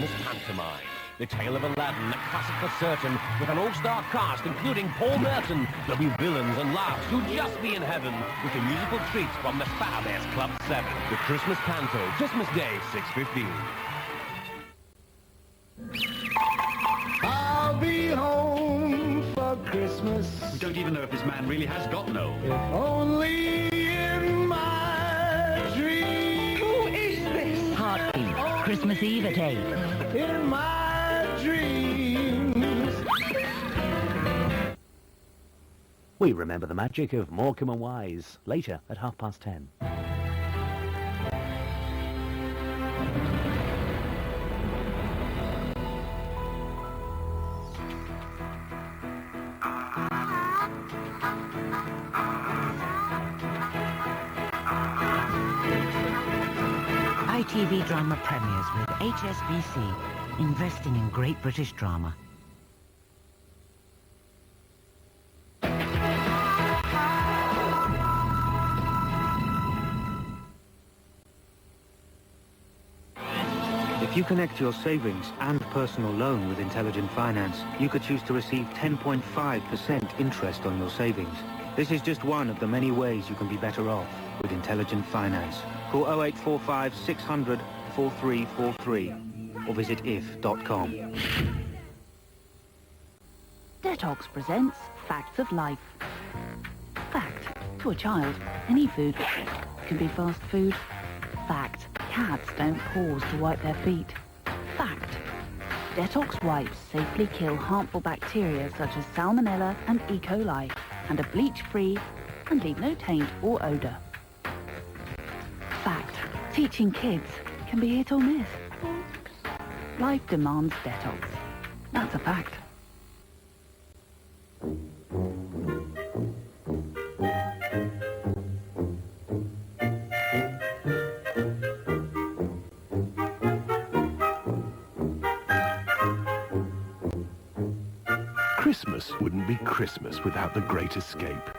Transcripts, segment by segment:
Christmas pantomime. The Tale of Aladdin, a classic for certain, with an all-star cast including Paul Merton. There'll be villains and laughs. You'll just be in heaven with the musical treats from the Fabulous Club 7. The Christmas Panto, Christmas Day, 6:15. I'll be home for Christmas. We don't even know if this man really has got no. If only in my dreams. Who is this? Heartbeat, Christmas Eve at 8. In my dreams. We remember the magic of Morecambe and Wise later at 10:30. ITV drama premieres with HSBC, investing in great British drama. If you connect your savings and personal loan with Intelligent Finance, you could choose to receive 10.5% interest on your savings. This is just one of the many ways you can be better off with Intelligent Finance. Call 0845 600 4343 or visit if.com. Detox presents Facts of Life. Fact: to a child, any food can be fast food. Fact: cats don't pause to wipe their feet. Fact: Detox wipes safely kill harmful bacteria such as Salmonella and E. coli and are bleach-free and leave no taint or odour. Fact: teaching kids can be hit or miss. Life demands detox. That's a fact. Christmas wouldn't be Christmas without The Great Escape.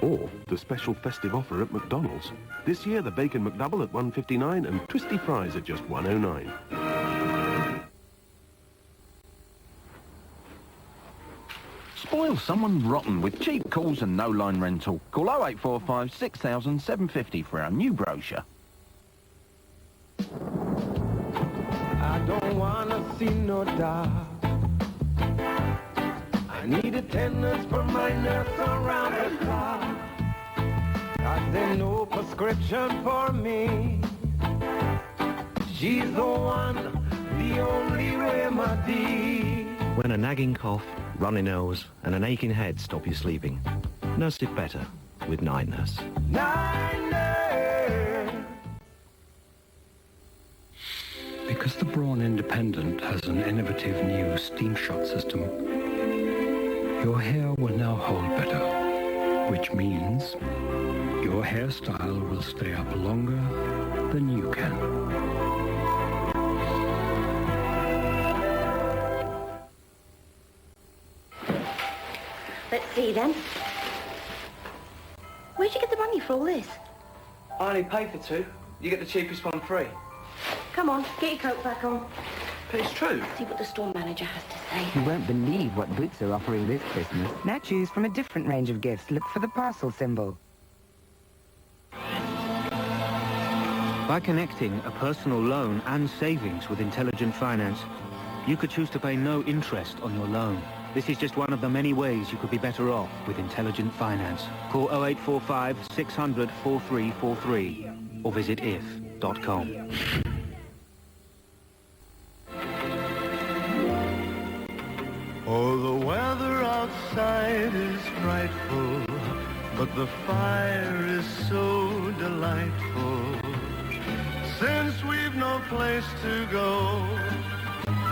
Or the special festive offer at McDonald's. This year, the Bacon McDouble at $1.59 and Twisty Fries at just $1.09. Spoil someone rotten with cheap calls and no line rental. Call 0845 6000 750 for our new brochure. I don't wanna see no dog. I need attendance for my nurse around the clock. 'Cause there's no prescription for me. She's the one, the only remedy. When a nagging cough, runny nose and an aching head stop you sleeping, nurse it better with Night Nurse. Night nurse. Because the Braun Independent has an innovative new steam shot system, your hair will now hold better, which means your hairstyle will stay up longer than you can. Let's see then. Where'd you get the money for all this? I only pay for two. You get the cheapest one free. Come on, get your coat back on. But it's true. See what the store manager has to say. You won't believe what Boots are offering this Christmas. Now choose from a different range of gifts. Look for the parcel symbol. By connecting a personal loan and savings with Intelligent Finance, you could choose to pay no interest on your loan. This is just one of the many ways you could be better off with Intelligent Finance. Call 0845 600 4343 or visit if.com. Oh, the weather outside is frightful, but the fire is so delightful. Since we've no place to go,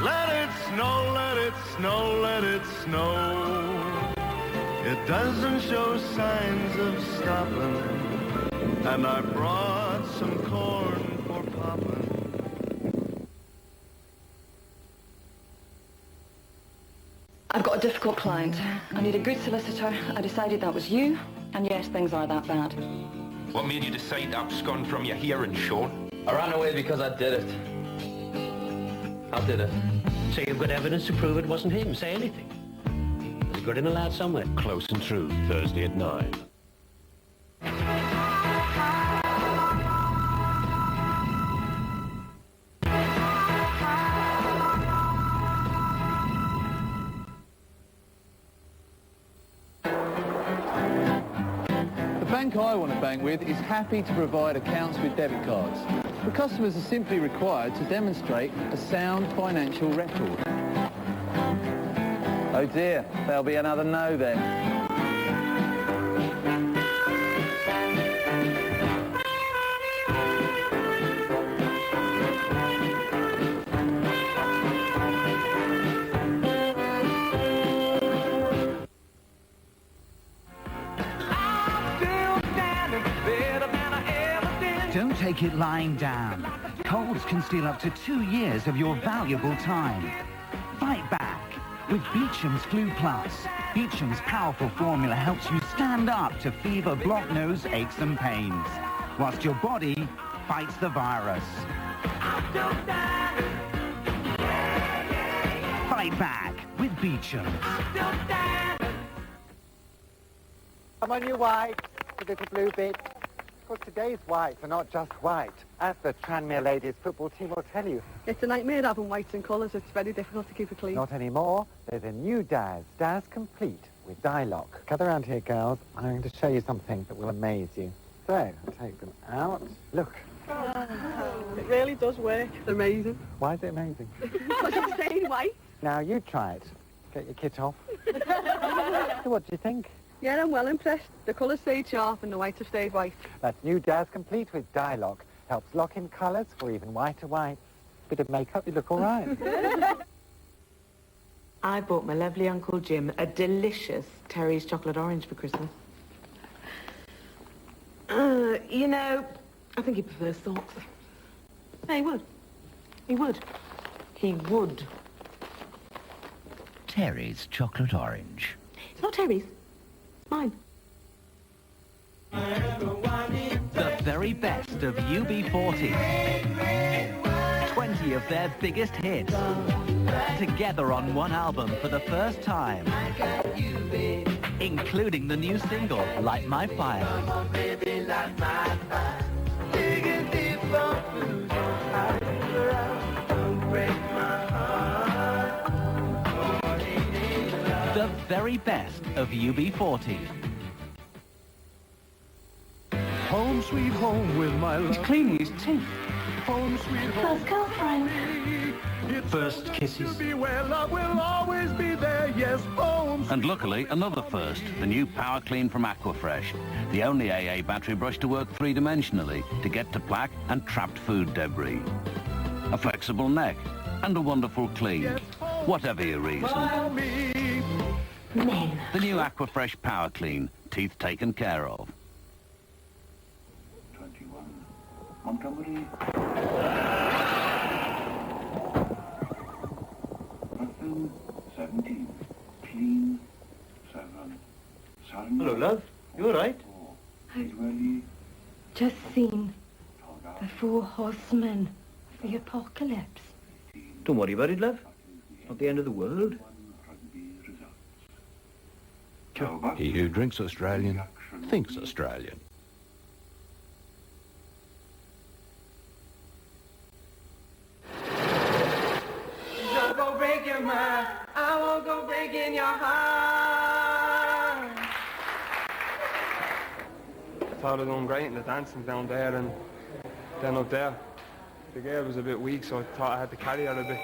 let it snow, let it snow, let it snow. It doesn't show signs of stopping, and I brought some corn for popping. I've got a difficult client. I need a good solicitor. I decided that was you, and yes, things are that bad. What made you decide to abscond from your hearing, Sean? I ran away because I did it. I did it. So you've got evidence to prove it wasn't him. Say anything. It's good and allowed somewhere. Close and True, Thursday at 9. The bank I want to bank with is happy to provide accounts with debit cards. The customers are simply required to demonstrate a sound financial record. Oh dear, there'll be another no then. Don't take it lying down. Colds can steal up to 2 years of your valuable time. Fight back with Beecham's Flu Plus. Beecham's powerful formula helps you stand up to fever, blocked nose, aches and pains, whilst your body fights the virus. Fight back with Beecham's. Come on, you white, the little blue bit. Because today's whites are not just white, as the Tranmere ladies football team will tell you. It's a nightmare having whites and colours. It's very difficult to keep it clean. Not anymore. There's a new Daz Complete with dye lock. Gather around here, girls. I'm going to show you something that will amaze you. So, I'll take them out. Look. It really does work. It's amazing. Why is it amazing? Because it's staying white. Now, you try it. Get your kit off. So what do you think? Yeah, I'm well impressed. The colours stayed sharp and the whites have stayed white. That's new Daz Complete with dye lock. Helps lock in colours for even whiter whites. Bit of makeup, you look all right. I bought my lovely Uncle Jim a delicious Terry's chocolate orange for Christmas. You know, I think he prefers socks. Yeah, he would. He would. He would. Terry's chocolate orange. It's not Terry's. Mine. The very best of UB40. 20 of their biggest hits. Together on one album for the first time. Including the new single, Light My Fire. The very best of UB40. Home sweet home with my love. He's cleaning his teeth. Home sweet home. First girlfriend. First kisses. Where love will always be there, yes, home. And luckily, another first, the new Power Clean from Aquafresh. The only AA battery brush to work three-dimensionally to get to plaque and trapped food debris. A flexible neck and a wonderful clean. Whatever your reason. Men. The new Aquafresh Power Clean. Teeth taken care of. 21. Montgomery. 17. Clean. 7. Hello, love. You all right? I've just seen the 4 horsemen of the apocalypse. Don't worry about it, love. Not the end of the world. He who drinks Australian thinks Australian. Don't go breaking my, I won't go breaking your heart. I thought it was going great in the dancing down there and then up there. The girl was a bit weak, so I thought I had to carry her a bit.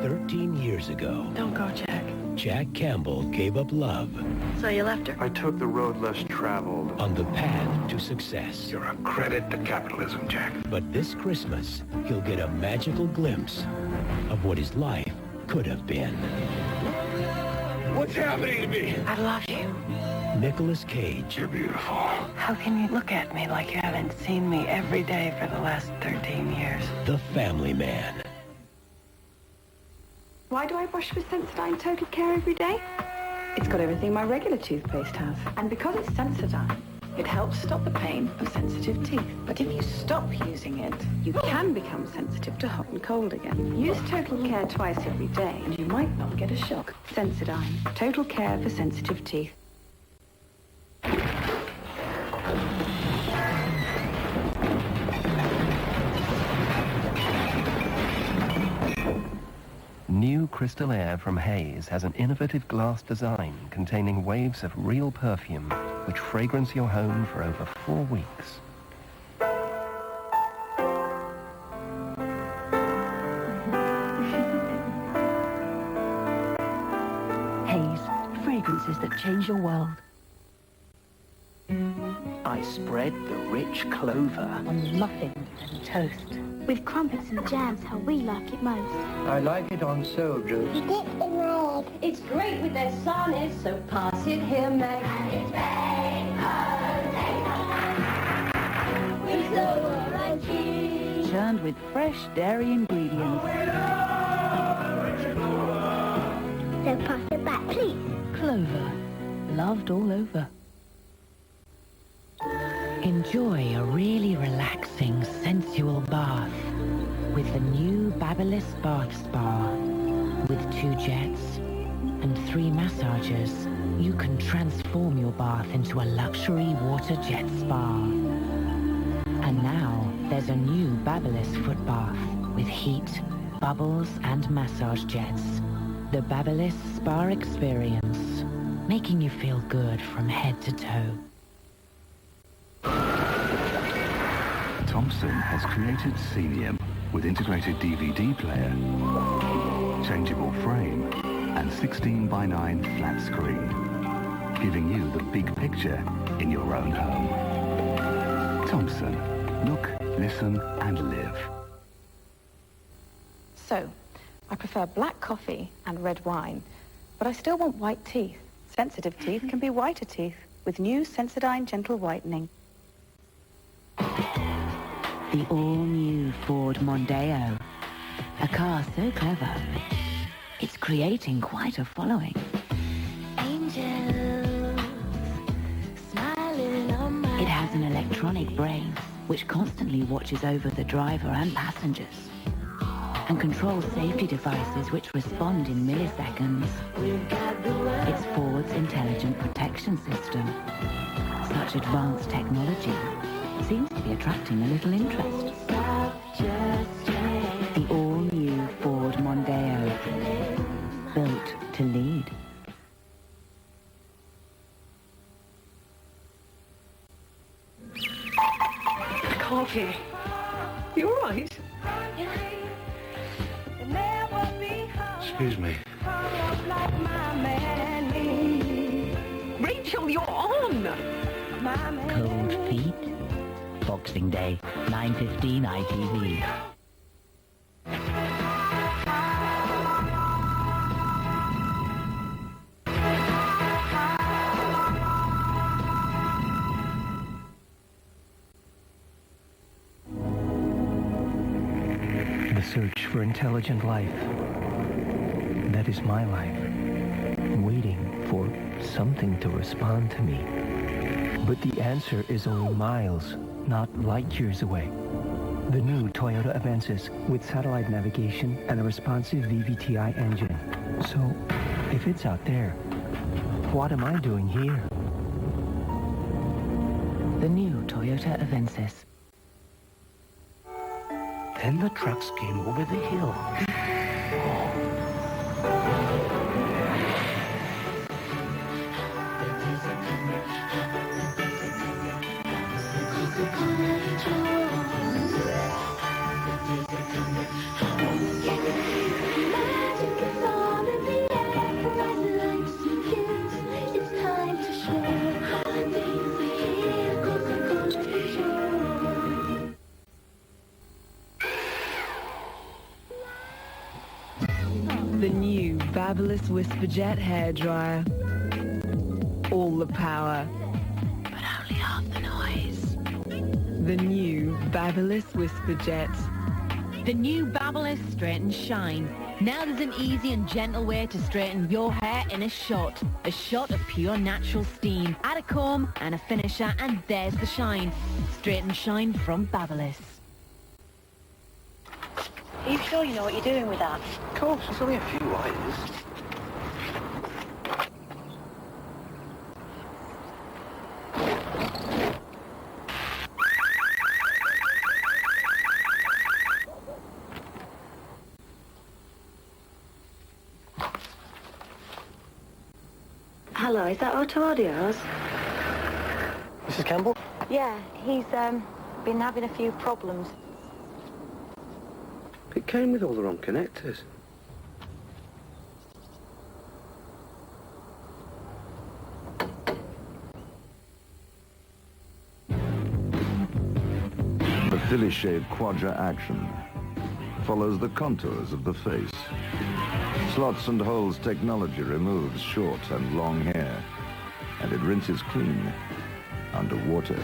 13 years ago, Don't go, Jack. Jack Campbell gave up love So you left her? I took the road less traveled. on the path to success. You're a credit to capitalism, Jack. But this Christmas, he'll get a magical glimpse of what his life could have been. What's happening to me? I love you. Nicolas Cage. You're beautiful. How can you look at me like you haven't seen me every day for the last 13 years? The Family Man. Why do I brush with Sensodyne Total Care every day? It's got everything my regular toothpaste has. And because it's Sensodyne, it helps stop the pain of sensitive teeth. But if you stop using it, you can become sensitive to hot and cold again. Use Total Care twice every day, and you might not get a shock. Sensodyne, Total Care for sensitive teeth. New Crystal Air from Haze has an innovative glass design containing waves of real perfume which fragrance your home for over 4 weeks. Haze, fragrances that change your world. I spread the rich clover On muffins and toast. With crumpets and jams, how we like it most. I like it on soju. You get the roll. It's great with their sarnies, so pass it here, Meg. And it's with silver and cheese. Churned with fresh dairy ingredients. So pass it back, please. Clover, loved all over. Enjoy a really relaxing, sensual bath with the new Babyliss Bath Spa. With 2 jets and 3 massages, you can transform your bath into a luxury water jet spa. And now, there's a new Babyliss foot bath with heat, bubbles and massage jets. The Babyliss Spa Experience, making you feel good from head to toe. Thompson has created Scenium with integrated DVD player, changeable frame, and 16:9 flat screen, giving you the big picture in your own home. Thompson. Look, listen, and live. So, I prefer black coffee and red wine, but I still want white teeth. Sensitive teeth can be whiter teeth with new Sensodyne Gentle Whitening. The all-new Ford Mondeo. A car so clever, it's creating quite a following. Angels, smiling on my... It has an electronic brain which constantly watches over the driver and passengers and controls safety devices which respond in milliseconds. It's Ford's intelligent protection system. Such advanced technology seems to be attracting a little interest. The all-new Ford Mondeo, built to lead. Corky, you all right? Excuse me. Rachel, you're on! Cold Feet. Boxing Day, 9:15 ITV. The search for intelligent life. That is my life. Waiting for something to respond to me. But the answer is only miles, not light years away. The new Toyota Avensis with satellite navigation and a responsive VVTi engine. So, if it's out there, what am I doing here? The new Toyota Avensis. Then the trucks came over the hill. The new Babyliss Whisper Jet hairdryer. all the power, but only half the noise. the new Babyliss Whisper Jet. The new Babyliss Straighten Shine. Now there's an easy and gentle way to straighten your hair in a shot. A shot of pure natural steam. Add a comb and a finisher and there's the shine. Straighten Shine from Babyliss. Are you sure you know what you're doing with that? Of course, it's only a few wires. Hello, is that Auto Audio's? Mrs. Campbell? Yeah, he's been having a few problems. It came with all the wrong connectors. The Philly Shave Quadra Action follows the contours of the face. Slots and holes technology removes short and long hair, and it rinses clean underwater.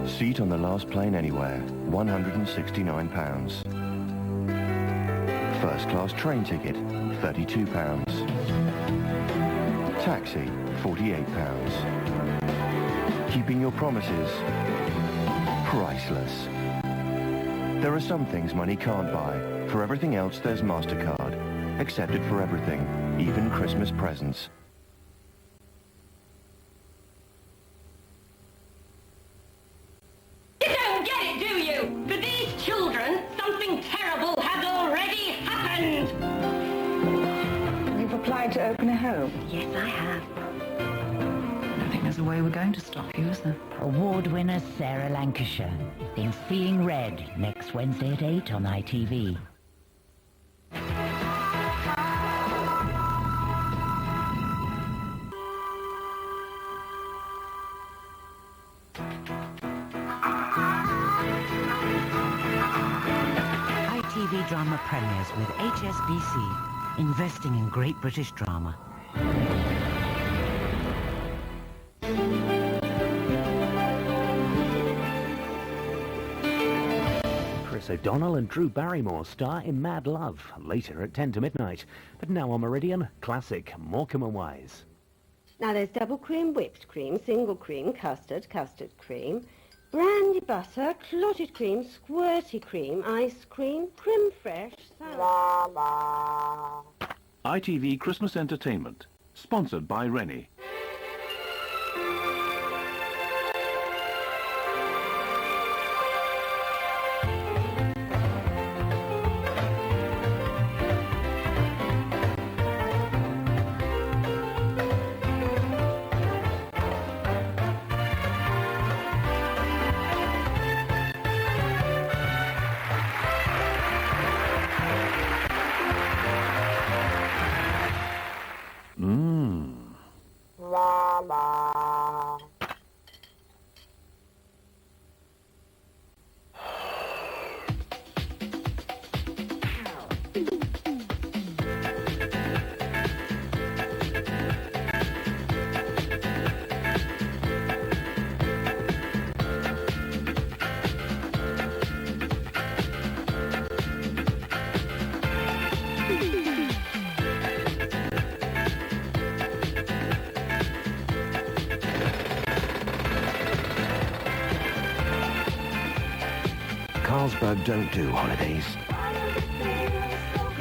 Seat on the last plane anywhere, £169. First class train ticket, £32. Taxi, £48. Keeping your promises, priceless. There are some things money can't buy. For everything else, there's MasterCard. Accepted for everything, even Christmas presents. You don't get it, do you? For these children, something terrible has already happened. You've applied to open a home? Yes, I have. I don't think there's a way we're going to stop you, is there? Award winner Sarah Lancashire in Seeing Red next Wednesday at 8 on ITV. ITV drama premieres with HSBC, investing in great British drama. Chris O'Donnell and Drew Barrymore star in Mad Love, later at 10 to midnight. But now on Meridian, classic Morecambe and Wise. Now there's double cream, whipped cream, single cream, custard, custard cream, brandy butter, clotted cream, squirty cream, ice cream, creme fraiche, salad. ITV Christmas Entertainment, sponsored by Rennie. Carlsberg don't do holidays.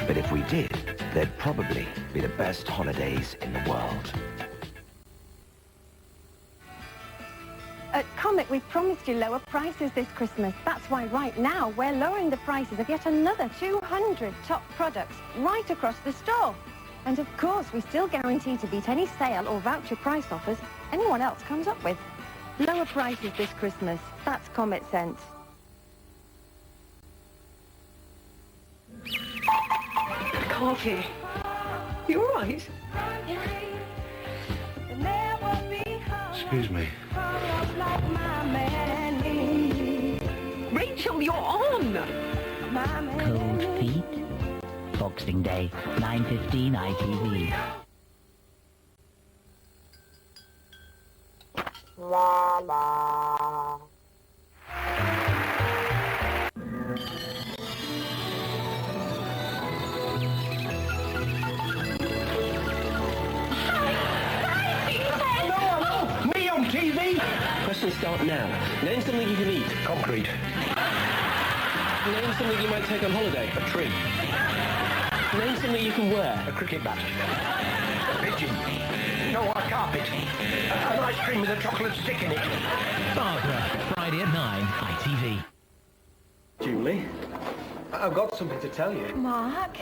But if we did, they'd probably be the best holidays in the world. At Comet, we promised you lower prices this Christmas. That's why right now we're lowering the prices of yet another 200 top products right across the store. And of course, we still guarantee to beat any sale or voucher price offers anyone else comes up with. Lower prices this Christmas. That's Comet Sense. Coffee. You all right? Excuse me. Rachel! until you're on. Cold Feet. Boxing Day, 9:15 ITV. La la. Me on TV? Questions start now. Name something you can eat. Concrete. Name something you might take on holiday. A tree. Name something you can wear. A cricket bat. A pigeon. No, a carpet. An ice cream with a chocolate stick in it. Barbara, Friday at 9, ITV. Julie, I've got something to tell you. Mark?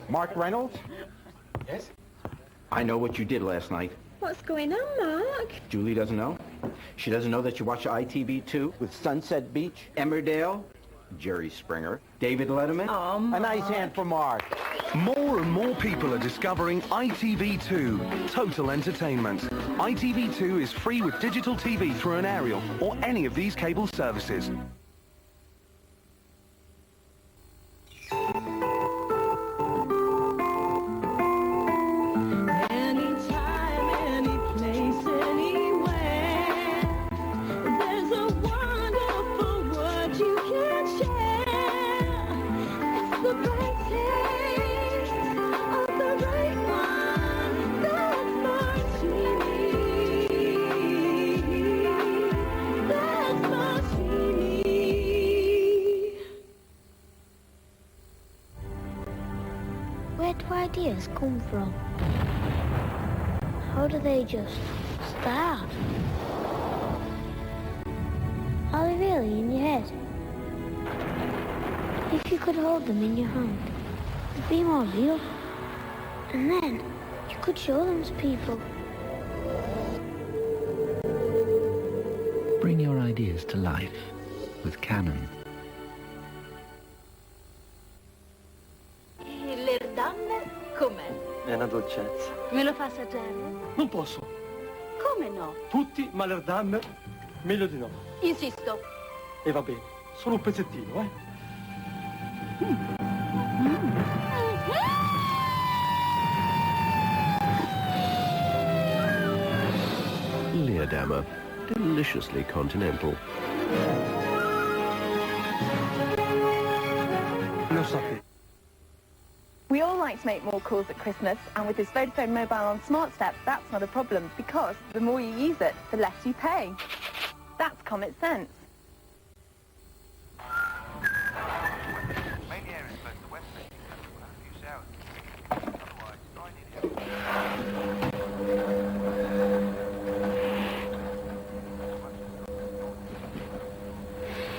Mark Reynolds? Yes? I know what you did last night. What's going on, Mark? Julie doesn't know. She doesn't know that you watch ITV2 with Sunset Beach, Emmerdale, Jerry Springer, David Letterman. Oh, Mark. A nice hand for Mark. More and more people are discovering ITV2, total entertainment. ITV2 is free with digital TV through an aerial or any of these cable services. Where do ideas come from? How do they just start? Are they really in your head? If you could hold them in your hand, they'd be more real. And then you could show them to people. Bring your ideas to life with Canon. Le donne com'è? È una dolcezza. Me lo fa assaggiare? Non posso. Come no? Tutti, ma le damme, meglio di no. Insisto. E va bene, solo un pezzettino, Leerdammer, deliciously continental. Lo sapevo. We all like to make more calls at Christmas, and with this Vodafone Mobile on Smart Step, that's not a problem, because the more you use it, the less you pay. That's common sense.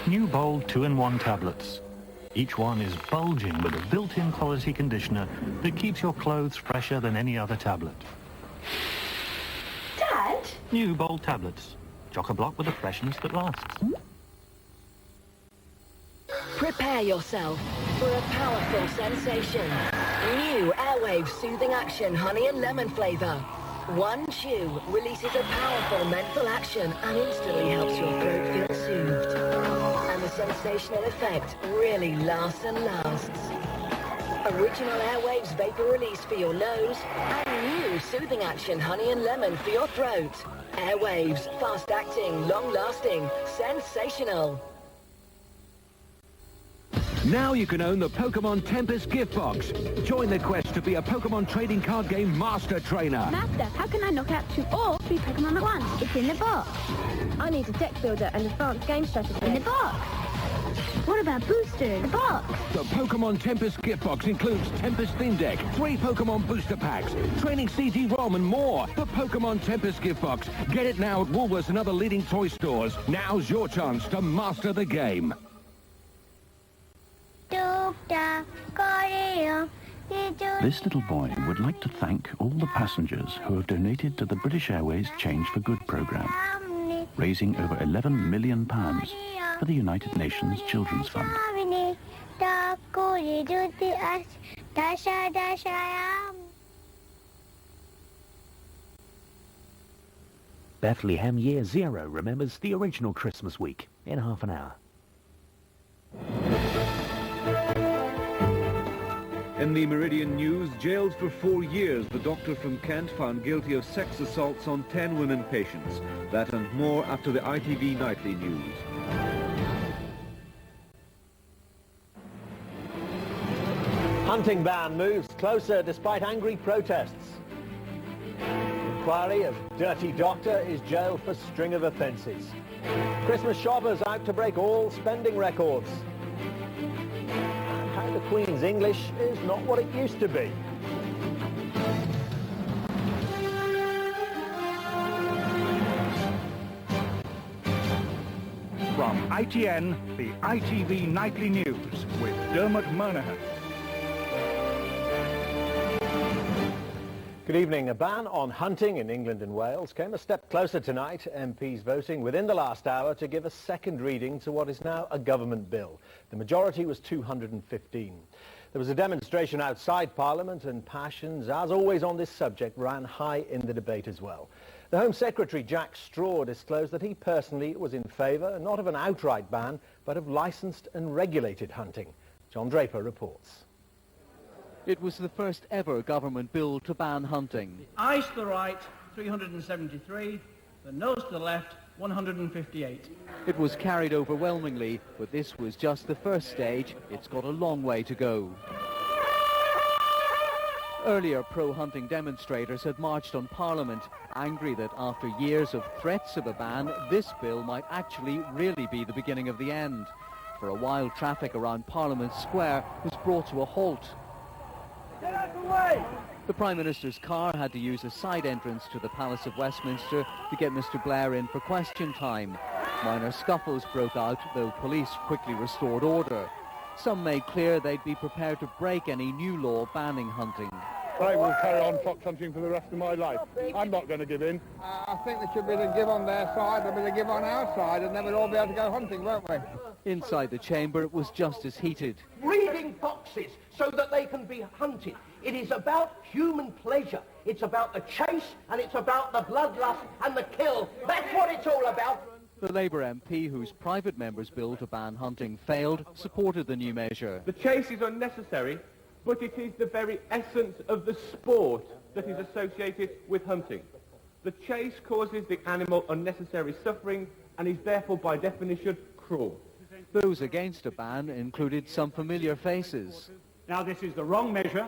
New Bold 2-in-1 tablets. Each one is bulging with a built-in quality conditioner that keeps your clothes fresher than any other tablet. Dad? New Bold tablets. Chock-a-block with a freshness that lasts. Prepare yourself for a powerful sensation. New Airwave Soothing Action Honey and Lemon flavor. One chew releases a powerful menthol action and instantly helps your throat feel soothed. And the sensational effect really lasts and lasts. Original Airwaves vapor release for your nose and new Soothing Action Honey and Lemon for your throat. Airwaves, fast-acting, long-lasting, sensational. Now you can own the Pokemon Tempest gift box. Join the quest to be a Pokemon trading card game master trainer. Master, how can I knock out 2 or 3 Pokemon at once? It's in the box. I need a deck builder and advanced game strategy. In the box. What about boosters? The box. The Pokemon Tempest gift box includes Tempest theme deck, 3 Pokemon booster packs, training CD-ROM and more. The Pokemon Tempest gift box. Get it now at Woolworths and other leading toy stores. Now's your chance to master the game. This little boy would like to thank all the passengers who have donated to the British Airways Change for Good programme, raising over £11 million for the United Nations Children's Fund. Bethlehem Year Zero remembers the original Christmas week in half an hour. In the Meridian News, jailed for 4 years, the doctor from Kent found guilty of sex assaults on 10 women patients. That and more after the ITV Nightly News. Hunting ban moves closer despite angry protests. Inquiry of dirty doctor is jailed for string of offences. Christmas shoppers out to break all spending records. And how the Queen's English is not what it used to be. From ITN, the ITV Nightly News with Dermot Monaghan. Good evening. A ban on hunting in England and Wales came a step closer tonight. MPs voting within the last hour to give a second reading to what is now a government bill. The majority was 215. There was a demonstration outside Parliament and passions, as always on this subject, ran high in the debate as well. The Home Secretary, Jack Straw, disclosed that he personally was in favour not of an outright ban, but of licensed and regulated hunting. John Draper reports. It was the first ever government bill to ban hunting. Ayes to the right, 373. The noes to the left, 158. It was carried overwhelmingly, but this was just the first stage. It's got a long way to go. Earlier pro-hunting demonstrators had marched on Parliament, angry that after years of threats of a ban, this bill might actually really be the beginning of the end. For a while, traffic around Parliament Square was brought to a halt. Get out of the way! The Prime Minister's car had to use a side entrance to the Palace of Westminster to get Mr Blair in for question time. Minor scuffles broke out, though police quickly restored order. Some made clear they'd be prepared to break any new law banning hunting. I will carry on fox hunting for the rest of my life. I'm not going to give in. I think there should be a give on their side, there'll be a give on our side, and then we'll all be able to go hunting, won't we? Inside the chamber, it was just as heated. Breeding foxes so that they can be hunted. It is about human pleasure. It's about the chase, and it's about the bloodlust and the kill. That's what it's all about. The Labour MP, whose private member's bill to ban hunting failed, supported the new measure. The chase is unnecessary, but it is the very essence of the sport that is associated with hunting. The chase causes the animal unnecessary suffering and is therefore by definition cruel. Those against a ban included some familiar faces. Now this is the wrong measure,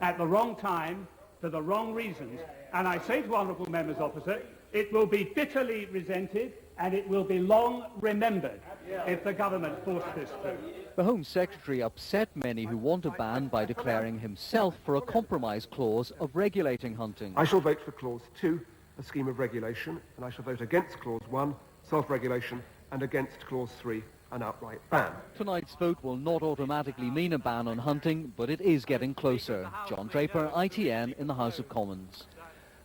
at the wrong time, for the wrong reasons. And I say to honourable members opposite, it will be bitterly resented and it will be long remembered if the government force this through. The Home Secretary upset many who want a ban by declaring himself for a compromise clause of regulating hunting. I shall vote for Clause 2, a scheme of regulation, and I shall vote against Clause 1, self-regulation, and against Clause 3, an outright ban. Tonight's vote will not automatically mean a ban on hunting, but it is getting closer. John Draper, ITN, in the House of Commons.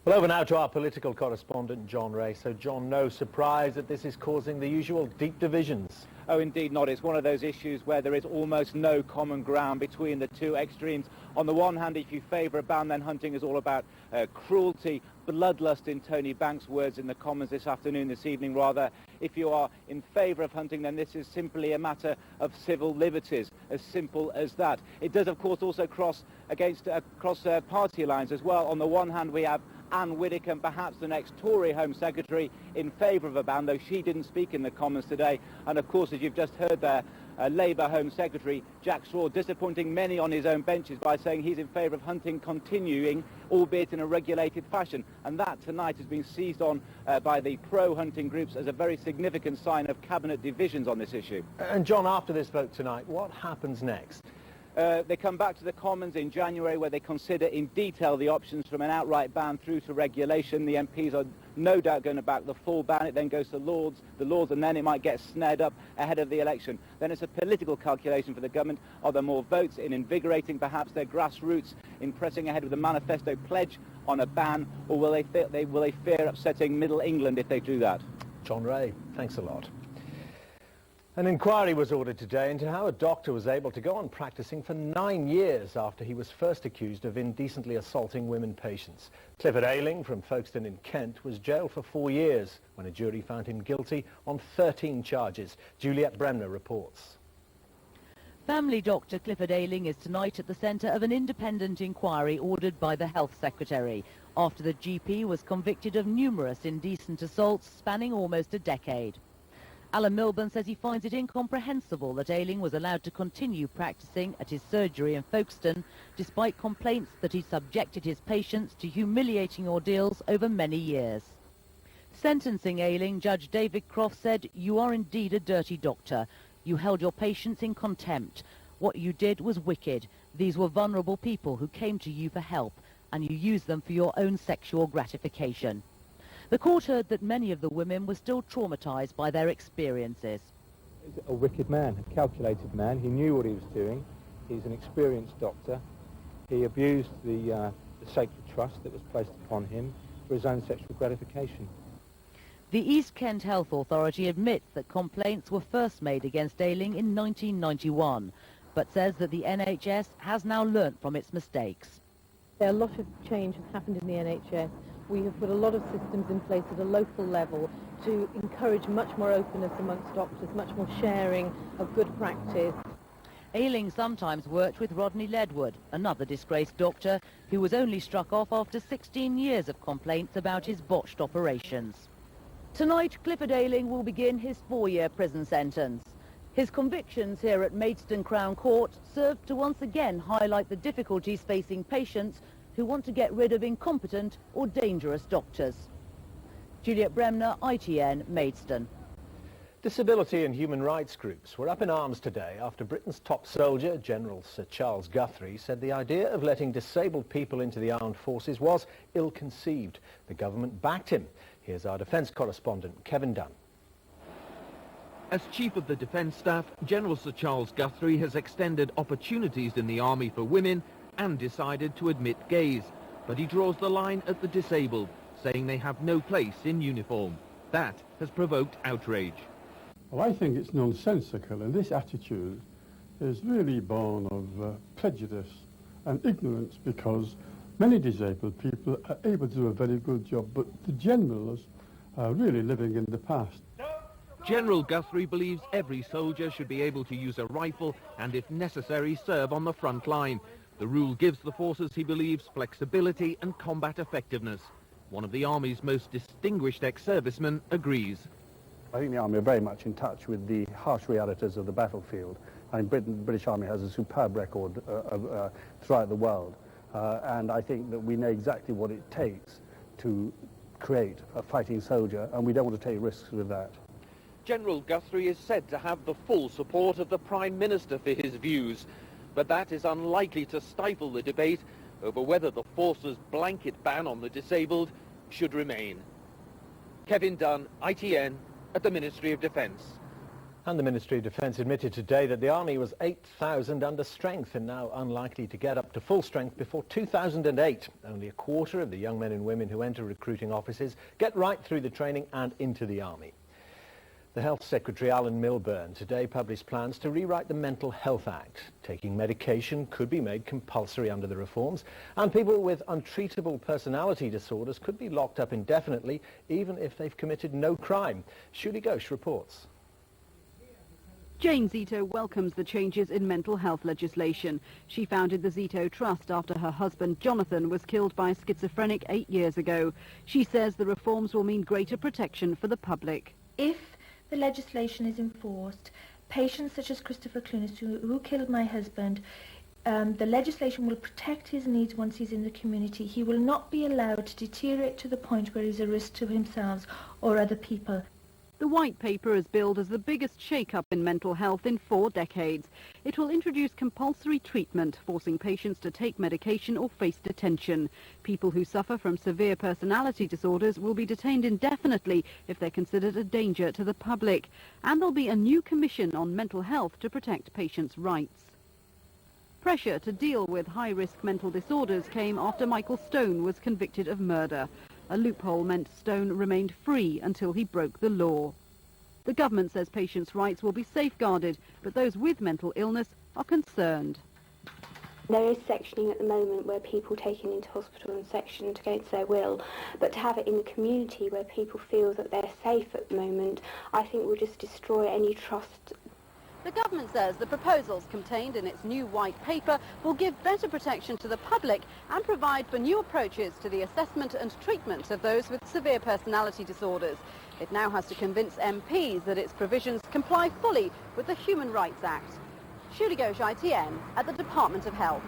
Well, over now to our political correspondent, John Ray. So, John, no surprise that this is causing the usual deep divisions. Oh, indeed not. It's one of those issues where there is almost no common ground between the two extremes. On the one hand, if you favour a ban, then hunting is all about cruelty, bloodlust, in Tony Banks' words in the Commons this evening rather. If you are in favour of hunting, then this is simply a matter of civil liberties, as simple as that. It does, of course, also cross party lines as well. On the one hand, we have Anne Widdecombe, perhaps the next Tory Home Secretary, in favour of a ban, though she didn't speak in the Commons today. And of course, as you've just heard there, Labour Home Secretary Jack Straw disappointing many on his own benches by saying he's in favour of hunting continuing, albeit in a regulated fashion. And that tonight has been seized on by the pro-hunting groups as a very significant sign of cabinet divisions on this issue. And John, after this vote tonight, what happens next? They come back to the Commons in January where they consider in detail the options from an outright ban through to regulation. The MPs are no doubt going to back the full ban. It then goes to the Lords, and then it might get snared up ahead of the election. Then it's a political calculation for the government. Are there more votes in invigorating perhaps their grassroots, in pressing ahead with a manifesto pledge on a ban, or will they fear upsetting Middle England if they do that? John Ray, thanks a lot. An inquiry was ordered today into how a doctor was able to go on practicing for 9 years after he was first accused of indecently assaulting women patients. Clifford Ayling from Folkestone in Kent was jailed for 4 years when a jury found him guilty on 13 charges. Juliette Bremner reports. Family doctor Clifford Ayling is tonight at the centre of an independent inquiry ordered by the Health Secretary after the GP was convicted of numerous indecent assaults spanning almost a decade. Alan Milburn says he finds it incomprehensible that Ayling was allowed to continue practising at his surgery in Folkestone despite complaints that he subjected his patients to humiliating ordeals over many years. Sentencing Ayling, Judge David Croft said, "You are indeed a dirty doctor. You held your patients in contempt. What you did was wicked. These were vulnerable people who came to you for help, and you used them for your own sexual gratification." The court heard that many of the women were still traumatised by their experiences. He's a wicked man, a calculated man. He knew what he was doing. He's an experienced doctor. He abused the sacred trust that was placed upon him for his own sexual gratification. The East Kent Health Authority admits that complaints were first made against Ayling in 1991, but says that the NHS has now learnt from its mistakes. A lot of change has happened in the NHS. We have put a lot of systems in place at a local level to encourage much more openness amongst doctors, much more sharing of good practice. Ayling sometimes worked with Rodney Ledwood, another disgraced doctor who was only struck off after 16 years of complaints about his botched operations. Tonight, Clifford Ayling will begin his 4-year prison sentence. His convictions here at Maidstone Crown Court serve to once again highlight the difficulties facing patients who want to get rid of incompetent or dangerous doctors. Juliet Bremner, ITN, Maidstone. Disability and human rights groups were up in arms today after Britain's top soldier, General Sir Charles Guthrie, said the idea of letting disabled people into the armed forces was ill-conceived. The government backed him. Here's our defence correspondent, Kevin Dunn. As Chief of the Defence Staff, General Sir Charles Guthrie has extended opportunities in the army for women and decided to admit gays. But he draws the line at the disabled, saying they have no place in uniform. That has provoked outrage. Well, I think it's nonsensical, and this attitude is really born of prejudice and ignorance, because many disabled people are able to do a very good job, but the generals are really living in the past. General Guthrie believes every soldier should be able to use a rifle and, if necessary, serve on the front line. The rule gives the forces, he believes, flexibility and combat effectiveness. One of the Army's most distinguished ex-servicemen agrees. I think the Army are very much in touch with the harsh realities of the battlefield. I mean, the British Army has a superb record throughout the world, and I think that we know exactly what it takes to create a fighting soldier, and we don't want to take risks with that. General Guthrie is said to have the full support of the Prime Minister for his views, but that is unlikely to stifle the debate over whether the force's blanket ban on the disabled should remain. Kevin Dunn, ITN, at the Ministry of Defence. And the Ministry of Defence admitted today that the Army was 8,000 under strength and now unlikely to get up to full strength before 2008. Only a quarter of the young men and women who enter recruiting offices get right through the training and into the Army. The Health Secretary, Alan Milburn, today published plans to rewrite the Mental Health Act. Taking medication could be made compulsory under the reforms, and people with untreatable personality disorders could be locked up indefinitely, even if they've committed no crime. Shuli Ghosh reports. Jane Zito welcomes the changes in mental health legislation. She founded the Zito Trust after her husband Jonathan was killed by a schizophrenic 8 years ago. She says the reforms will mean greater protection for the public. If the legislation is enforced, patients such as Christopher Clunas, who killed my husband, the legislation will protect his needs once he's in the community. He will not be allowed to deteriorate to the point where he's a risk to himself or other people. The White Paper is billed as the biggest shake-up in mental health in 4 decades. It will introduce compulsory treatment, forcing patients to take medication or face detention. People who suffer from severe personality disorders will be detained indefinitely if they're considered a danger to the public. And there'll be a new commission on mental health to protect patients' rights. Pressure to deal with high-risk mental disorders came after Michael Stone was convicted of murder. A loophole meant Stone remained free until he broke the law. The government says patients' rights will be safeguarded, but those with mental illness are concerned. There is sectioning at the moment where people are taken into hospital and sectioned against their will, but to have it in the community where people feel that they're safe at the moment, I think will just destroy any trust. The government says the proposals contained in its new white paper will give better protection to the public and provide for new approaches to the assessment and treatment of those with severe personality disorders. It now has to convince MPs that its provisions comply fully with the Human Rights Act. Shuli Ghosh, ITN, at the Department of Health.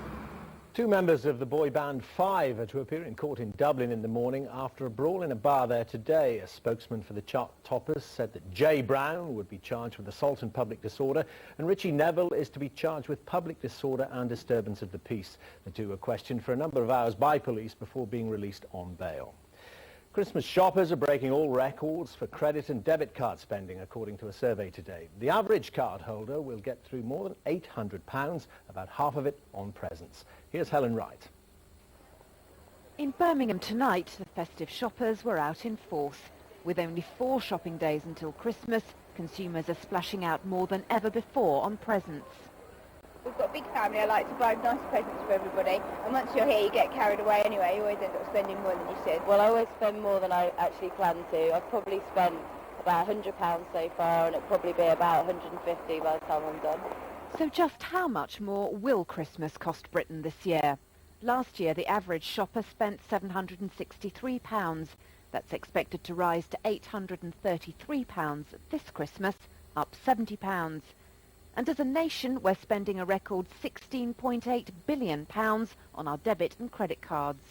Two members of the boy band Five are to appear in court in Dublin in the morning after a brawl in a bar there today. A spokesman for the Chart Toppers said that Jay Brown would be charged with assault and public disorder, and Richie Neville is to be charged with public disorder and disturbance of the peace. The two were questioned for a number of hours by police before being released on bail. Christmas shoppers are breaking all records for credit and debit card spending, according to a survey today. The average card holder will get through more than £800, about half of it on presents. Here's Helen Wright. In Birmingham tonight, the festive shoppers were out in force. With only 4 shopping days until Christmas, consumers are splashing out more than ever before on presents. We've got a big family. I like to buy nice presents for everybody. And once you're here, you get carried away anyway. You always end up spending more than you should. Well, I always spend more than I actually plan to. I've probably spent about £100 so far, and it'll probably be about 150 by the time I'm done. So just how much more will Christmas cost Britain this year? Last year, the average shopper spent £763. That's expected to rise to £833 this Christmas, up £70. And as a nation, we're spending a record £16.8 billion on our debit and credit cards.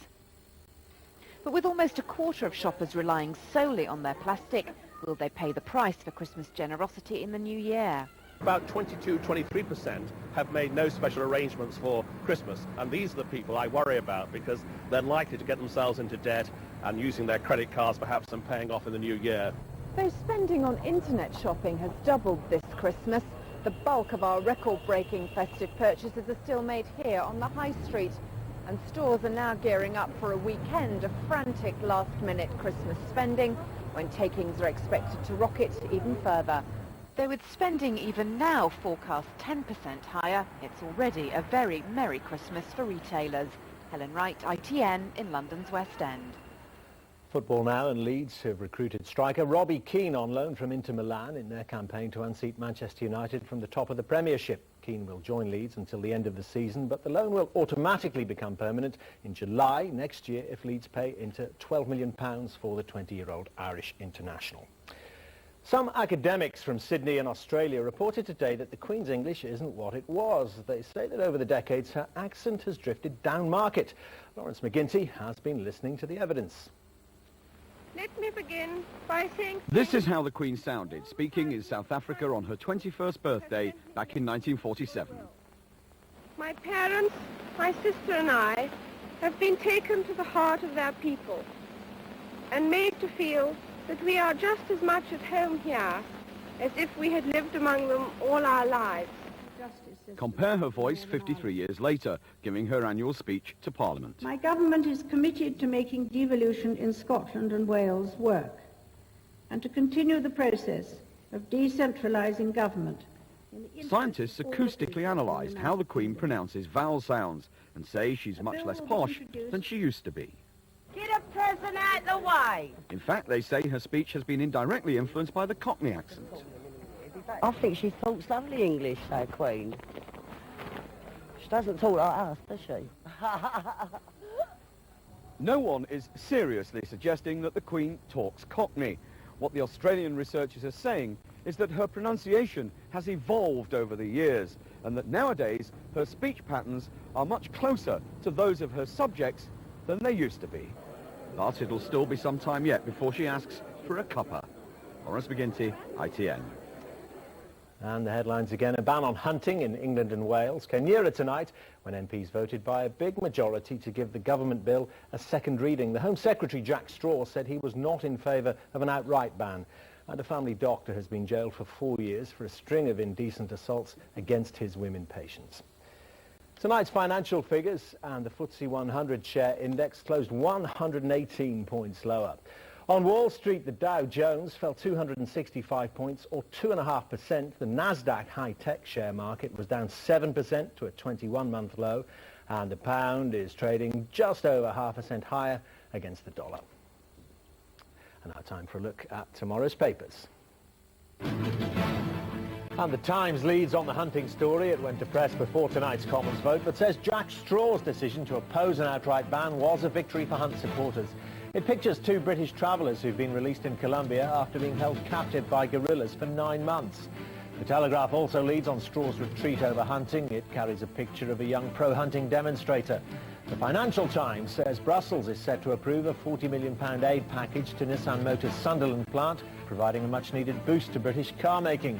But with almost a quarter of shoppers relying solely on their plastic, will they pay the price for Christmas generosity in the new year? About 23% have made no special arrangements for Christmas, and these are the people I worry about because they're likely to get themselves into debt and using their credit cards perhaps and paying off in the new year. Though spending on internet shopping has doubled this Christmas, the bulk of our record-breaking festive purchases are still made here on the high street, and stores are now gearing up for a weekend of frantic last-minute Christmas spending when takings are expected to rocket even further. Though with spending even now forecast 10% higher, it's already a very merry Christmas for retailers. Helen Wright, ITN, in London's West End. Football now, and Leeds have recruited striker Robbie Keane on loan from Inter Milan in their campaign to unseat Manchester United from the top of the Premiership. Keane will join Leeds until the end of the season, but the loan will automatically become permanent in July next year if Leeds pay Inter £12 million for the 20-year-old Irish international. Some academics from Sydney and Australia reported today that the Queen's English isn't what it was. They say that over the decades her accent has drifted down market. Lawrence McGuinty has been listening to the evidence. Let me begin by saying... This is how the Queen sounded, speaking in South Africa on her 21st birthday back in 1947. My parents, my sister and I have been taken to the heart of their people and made to feel that we are just as much at home here as if we had lived among them all our lives. Compare her voice 53 years later, giving her annual speech to Parliament. My government is committed to making devolution in Scotland and Wales work and to continue the process of decentralising government. Scientists acoustically analysed how the Queen pronounces vowel sounds and say she's much less posh than she used to be. Get a person out the way! In fact, they say her speech has been indirectly influenced by the Cockney accent. I think she talks lovely English, our Queen. She doesn't talk like us, does she? No one is seriously suggesting that the Queen talks Cockney. What the Australian researchers are saying is that her pronunciation has evolved over the years and that nowadays her speech patterns are much closer to those of her subjects than they used to be. But it'll still be some time yet before she asks for a cuppa. Lawrence McGuinty, ITN. And the headlines again. A ban on hunting in England and Wales came nearer tonight when MPs voted by a big majority to give the government bill a second reading. The Home Secretary, Jack Straw, said he was not in favour of an outright ban. And a family doctor has been jailed for 4 years for a string of indecent assaults against his women patients. Tonight's financial figures, and the FTSE 100 share index closed 118 points lower. On Wall Street, the Dow Jones fell 265 points, or 2.5%. The Nasdaq high-tech share market was down 7% to a 21-month low, and the pound is trading just over 0.5% higher against the dollar. And now time for a look at tomorrow's papers. And the Times leads on the hunting story. It went to press before tonight's Commons vote, but says Jack Straw's decision to oppose an outright ban was a victory for hunt supporters. It pictures 2 British travellers who've been released in Colombia after being held captive by guerrillas for 9 months. The Telegraph also leads on Straw's retreat over hunting. It carries a picture of a young pro-hunting demonstrator. The Financial Times says Brussels is set to approve a £40 million aid package to Nissan Motors' Sunderland plant, providing a much-needed boost to British car making.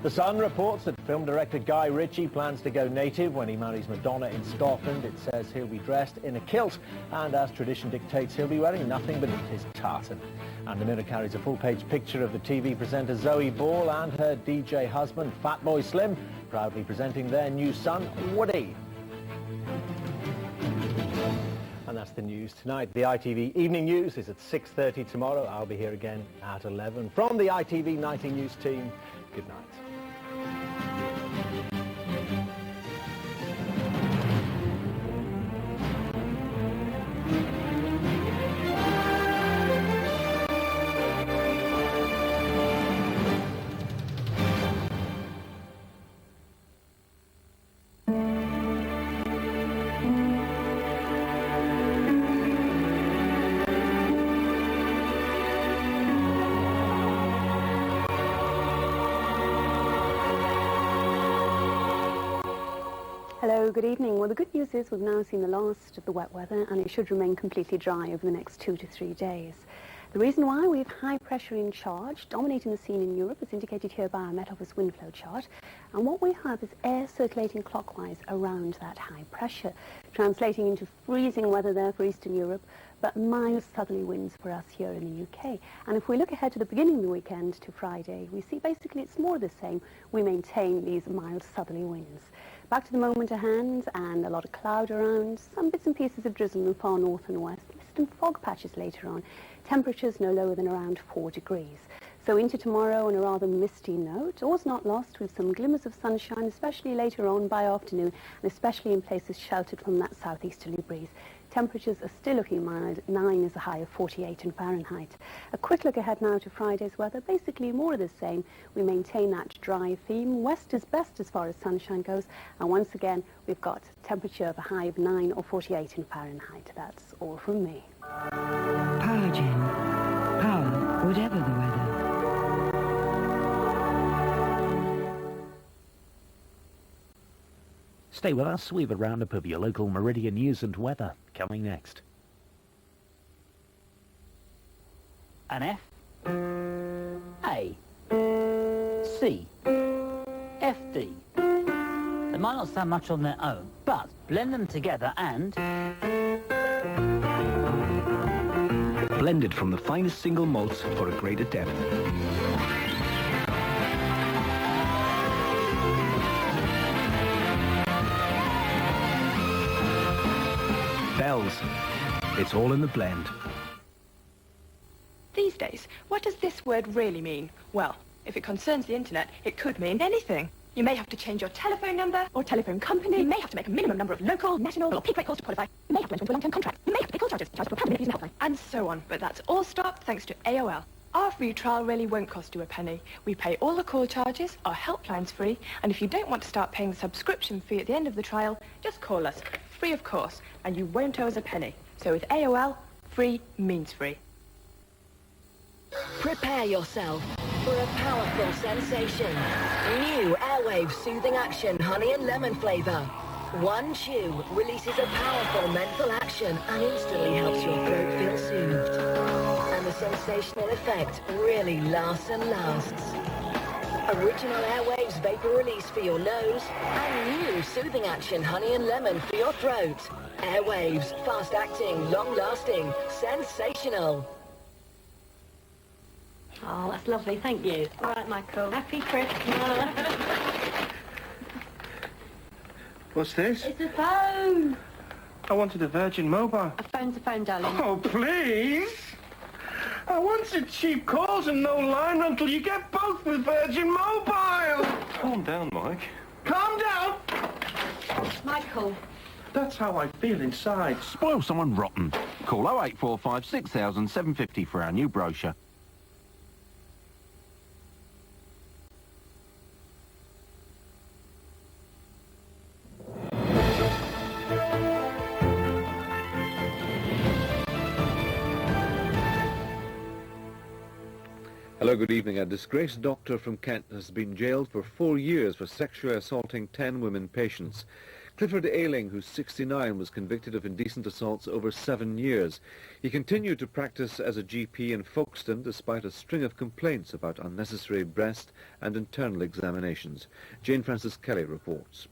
The Sun reports that film director Guy Ritchie plans to go native when he marries Madonna in Scotland. It says he'll be dressed in a kilt, and as tradition dictates, he'll be wearing nothing beneath his tartan. And the Mirror carries a full-page picture of the TV presenter Zoe Ball and her DJ husband, Fatboy Slim, proudly presenting their new son, Woody. And that's the news tonight. The ITV Evening News is at 6:30 tomorrow. I'll be here again at 11. From the ITV Nightly News team, good night. Hello, good evening. Well, the good news is we've now seen the last of the wet weather and it should remain completely dry over the next 2 to 3 days. The reason why we have high pressure in charge dominating the scene in Europe is indicated here by our Met Office wind flow chart. And what we have is air circulating clockwise around that high pressure, translating into freezing weather there for Eastern Europe, but mild southerly winds for us here in the UK. And if we look ahead to the beginning of the weekend to Friday, we see basically it's more of the same. We maintain these mild southerly winds. Back to the moment at hand, and a lot of cloud around, some bits and pieces of drizzle in the far north and west, mist and fog patches later on, temperatures no lower than around 4 degrees. So into tomorrow on a rather misty note, all's not lost with some glimmers of sunshine, especially later on by afternoon, and especially in places sheltered from that southeasterly breeze. Temperatures are still looking mild. 9 is a high of 48 in Fahrenheit. A quick look ahead now to Friday's weather. Basically more of the same. We maintain that dry theme. West is best as far as sunshine goes. And once again, we've got temperature of a high of 9 or 48 in Fahrenheit. That's all from me. Power Gen. Power, whatever the weather. Stay with us, we have a roundup of your local Meridian news and weather coming next. An F, A, C, F, D. They might not sound much on their own, but blend them together and... Blended from the finest single malts for a greater depth. Bells. It's all in the blend. These days, what does this word really mean? Well, if it concerns the internet, it could mean anything. You may have to change your telephone number or telephone company. You may have to make a minimum number of local, national, or peak rate calls to qualify. You may have to enter into a long-term contract. You may have to pay call charges, charged for a minute using the helpline, and so on. But that's all stopped thanks to AOL. Our free trial really won't cost you a penny. We pay all the call charges, our helpline's free, and if you don't want to start paying the subscription fee at the end of the trial, just call us. Free, of course, and you won't owe us a penny. So with AOL, free means free. Prepare yourself for a powerful sensation. New Airwave Soothing Action Honey and Lemon flavour. One chew releases a powerful menthol action and instantly helps your throat feel soothed. And the sensational effect really lasts and lasts. Original Airwaves vapor release for your nose and new Soothing Action Honey and Lemon for your throat. Airwaves, fast acting, long lasting, sensational. Oh, that's lovely, thank you. All right, Michael. Happy Christmas. What's this? It's a phone. I wanted a Virgin Mobile. A phone's a phone, darling. Oh, please! I wanted cheap calls and no line until you get both with Virgin Mobile. Calm down, Mike. Calm down! Michael. That's how I feel inside. Spoil someone rotten. Call 0845 6000 750 for our new brochure. Hello, good evening. A disgraced doctor from Kent has been jailed for 4 years for sexually assaulting 10 women patients. Clifford Ayling, who's 69, was convicted of indecent assaults over 7 years. He continued to practice as a GP in Folkestone despite a string of complaints about unnecessary breast and internal examinations. Jane Francis Kelly reports.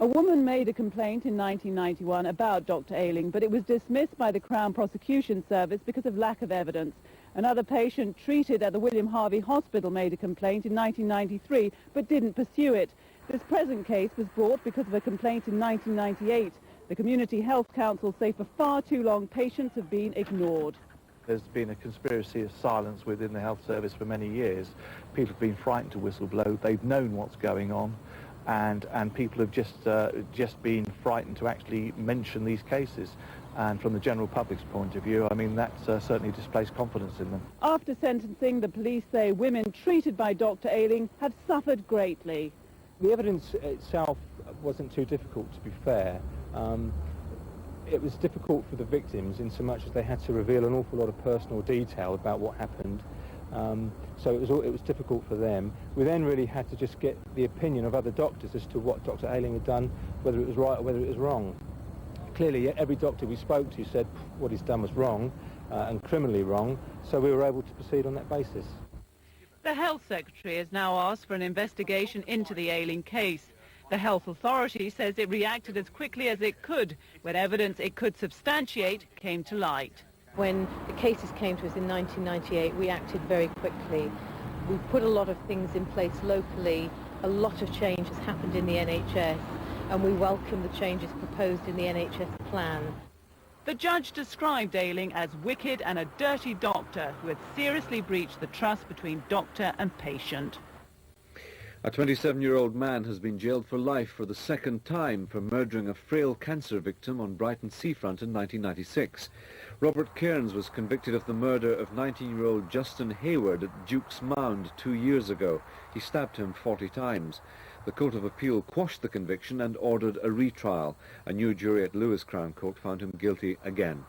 A woman made a complaint in 1991 about Dr. Ayling, but it was dismissed by the Crown Prosecution Service because of lack of evidence. Another patient treated at the William Harvey Hospital made a complaint in 1993, but didn't pursue it. This present case was brought because of a complaint in 1998. The Community Health Council say for far too long patients have been ignored. There's been a conspiracy of silence within the health service for many years. People have been frightened to whistleblow. They've known what's going on, and people have just been frightened to actually mention these cases. And from the general public's point of view, I mean, that's certainly displaced confidence in them. After sentencing, the police say women treated by Dr. Ayling have suffered greatly. The evidence itself wasn't too difficult, to be fair. It was difficult for the victims in so much as they had to reveal an awful lot of personal detail about what happened. So it was difficult for them. We then really had to just get the opinion of other doctors as to what Dr. Ayling had done, whether it was right or whether it was wrong. Clearly, every doctor we spoke to said what he's done was wrong and criminally wrong, so we were able to proceed on that basis. The Health Secretary has now asked for an investigation into the Ayling case. The Health Authority says it reacted as quickly as it could when evidence it could substantiate came to light. When the cases came to us in 1998, we acted very quickly. We put a lot of things in place locally. A lot of change has happened in the NHS, and we welcome the changes proposed in the NHS plan. The judge described Ayling as wicked and a dirty doctor who had seriously breached the trust between doctor and patient. A 27-year-old man has been jailed for life for the second time for murdering a frail cancer victim on Brighton seafront in 1996. Robert Cairns was convicted of the murder of 19-year-old Justin Hayward at Duke's Mound 2 years ago. He stabbed him 40 times. The Court of Appeal quashed the conviction and ordered a retrial. A new jury at Lewis Crown Court found him guilty again.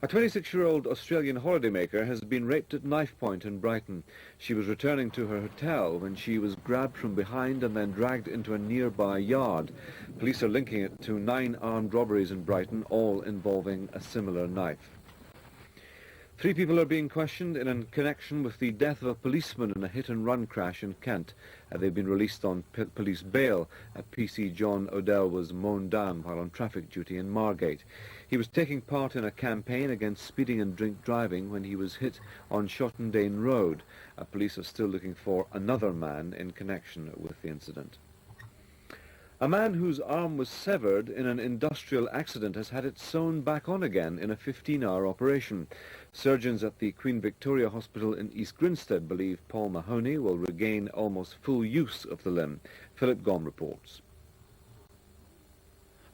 A 26-year-old Australian holidaymaker has been raped at knife point in Brighton. She was returning to her hotel when she was grabbed from behind and then dragged into a nearby yard. Police are linking it to 9 armed robberies in Brighton, all involving a similar knife. 3 people are being questioned in connection with the death of a policeman in a hit-and-run crash in Kent. They've been released on police bail. PC John Odell was mown down while on traffic duty in Margate. He was taking part in a campaign against speeding and drink driving when he was hit on Shottendane Road. Police are still looking for another man in connection with the incident. A man whose arm was severed in an industrial accident has had it sewn back on again in a 15-hour operation. Surgeons at the Queen Victoria Hospital in East Grinstead believe Paul Mahoney will regain almost full use of the limb. Philip Gom reports.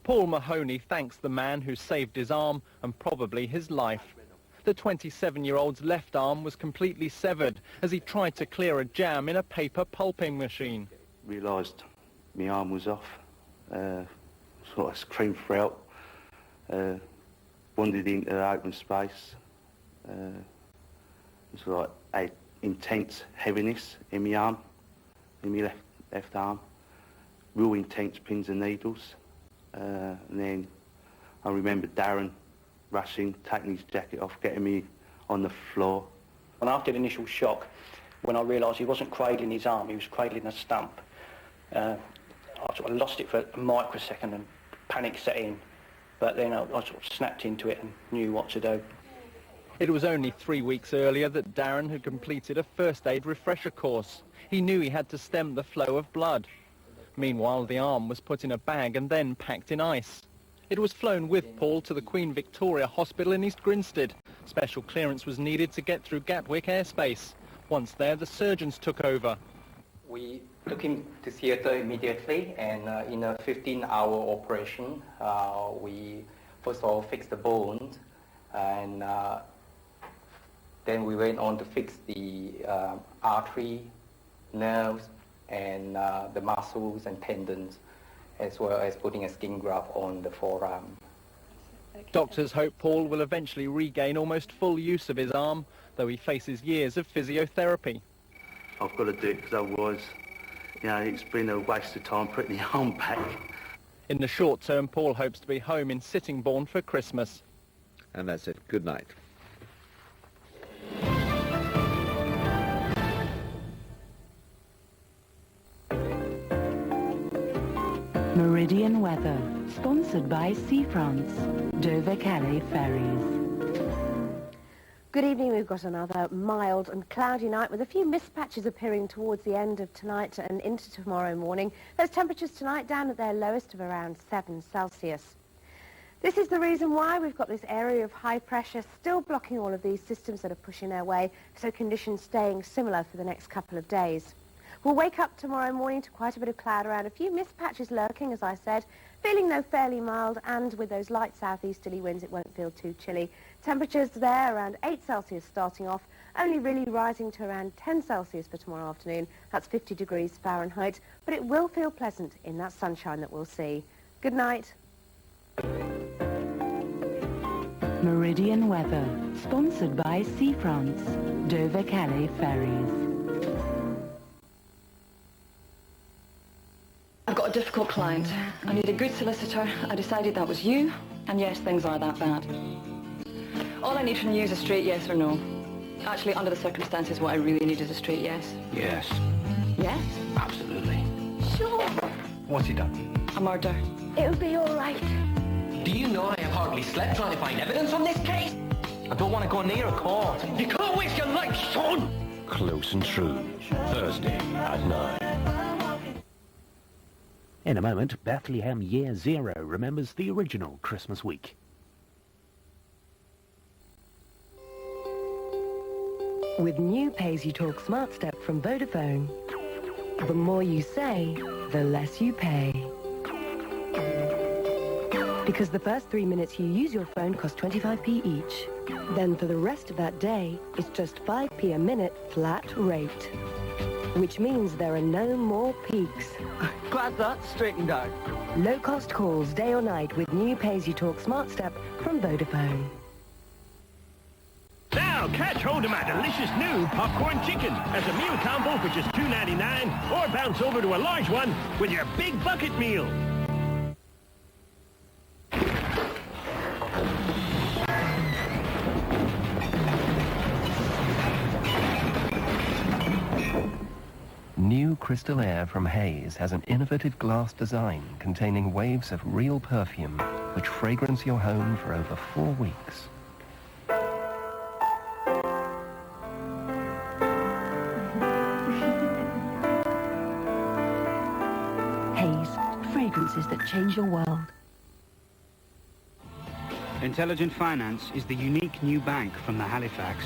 Paul Mahoney thanks the man who saved his arm and probably his life. The 27-year-old's left arm was completely severed as he tried to clear a jam in a paper pulping machine. Realised my arm was off, sort of screamed for help, wandered into the open space. It's like a intense heaviness in my arm, in my left arm, real intense pins and needles. And then I remember Darren rushing, taking his jacket off, getting me on the floor. And after the initial shock, when I realised he wasn't cradling his arm, he was cradling a stump, I sort of lost it for a microsecond and panic set in. But then I sort of snapped into it and knew what to do. It was only 3 weeks earlier that Darren had completed a first aid refresher course. He knew he had to stem the flow of blood. Meanwhile, the arm was put in a bag and then packed in ice. It was flown with Paul to the Queen Victoria Hospital in East Grinstead. Special clearance was needed to get through Gatwick airspace. Once there, the surgeons took over. We took him to theatre immediately, and in a 15-hour operation, we first of all fixed the bones, and then we went on to fix the artery, nerves, and the muscles and tendons, as well as putting a skin graft on the forearm. Doctors hope Paul will eventually regain almost full use of his arm. though he faces years of physiotherapy. I've got to do it because otherwise, you know, it's been a waste of time putting the arm back. In the short term, Paul hopes to be home in Sittingbourne for Christmas. And that's it. Good night. Meridian weather, sponsored by Sea France, Dover-Calais ferries. Good evening. We've got another mild and cloudy night with a few mist patches appearing towards the end of tonight and into tomorrow morning. Those temperatures tonight down at their lowest of around 7 Celsius. This is the reason why we've got this area of high pressure still blocking all of these systems that are pushing their way, so conditions staying similar for the next couple of days. We'll wake up tomorrow morning to quite a bit of cloud around, a few mist patches lurking, as I said, feeling though fairly mild, and with those light southeasterly winds it won't feel too chilly. Temperatures there around 8 Celsius starting off, only really rising to around 10 Celsius for tomorrow afternoon. That's 50 degrees Fahrenheit, but it will feel pleasant in that sunshine that we'll see. Good night. Meridian weather, sponsored by Sea France, Dover-Calais ferries. I've got a difficult client. I need a good solicitor. I decided that was you, and yes, things are that bad. All I need from you is a straight yes or no. Actually, under the circumstances, what I really need is a straight yes. Yes. Yes? Absolutely. Sure. What's he done? A murder. It'll be all right. Do you know I have hardly slept trying to find evidence on this case? I don't want to go near a court. You can't waste your life, son! Close and True, Thursday at 9. In a moment, Bethlehem Year Zero remembers the original Christmas week. With new Pay-As-You-Talk Smart Step from Vodafone, the more you say, the less you pay. Because the first 3 minutes you use your phone cost 25p each. Then for the rest of that day, it's just 5p a minute flat rate. Which means there are no more peaks. Glad that's straightened out. Low-cost calls day or night with new Pay-As-You-Talk Smart Step from Vodafone. Now catch hold of my delicious new popcorn chicken as a meal combo for just $2.99, or bounce over to a large one with your big bucket meal. New Crystal Air from Hays has an innovative glass design containing waves of real perfume, which fragrance your home for over 4 weeks. Hays, fragrances that change your world. Intelligent Finance is the unique new bank from the Halifax.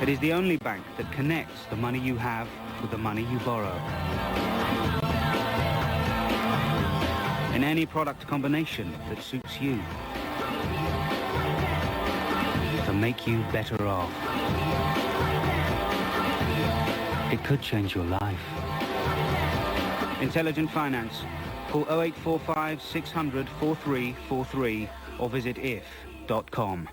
It is the only bank that connects the money you have with the money you borrow. In any product combination that suits you. To make you better off. It could change your life. Intelligent Finance. Call 0845 600 4343 or visit if.com.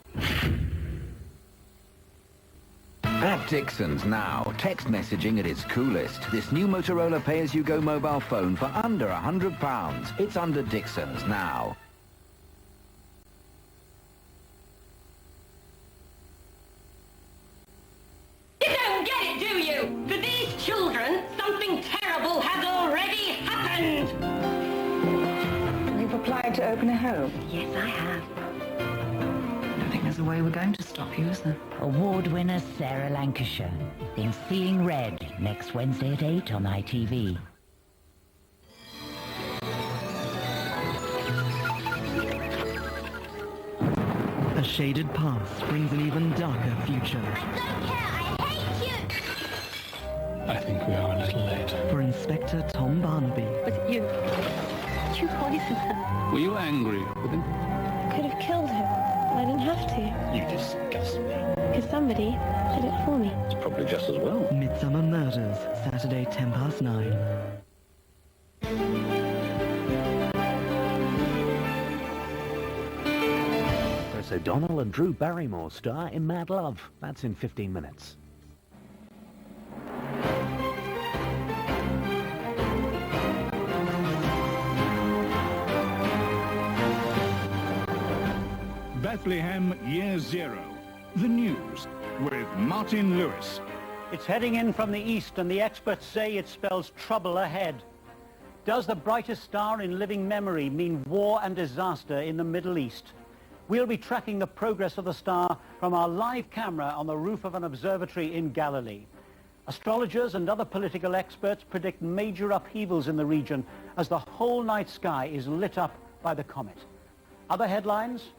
At Dixon's now, text messaging at its coolest. This new Motorola pay-as-you-go mobile phone for under £100. It's under Dixon's now. You don't get it, do you? For these children, something terrible has already happened. You've applied to open a home? Yes, I have. I think there's a way we're going to stop you, is there? Award winner Sarah Lancashire in Seeing Red next Wednesday at 8 on ITV. A shaded past brings an even darker future. I think we are a little late. For Inspector Tom Barnaby. But you poisoned her. Were you angry with him? Could have killed her. I didn't have to. You disgust me. Because somebody did it for me. It's probably just as well. Midsummer Murders, Saturday 9:10. Chris O'Donnell and Drew Barrymore star in Mad Love. That's in 15 minutes. Bethlehem, Year Zero. The news with Martin Lewis. It's heading in from the east, and the experts say it spells trouble ahead. Does the brightest star in living memory mean war and disaster in the Middle East? We'll be tracking the progress of the star from our live camera on the roof of an observatory in Galilee. Astrologers and other political experts predict major upheavals in the region as the whole night sky is lit up by the comet. Other headlines?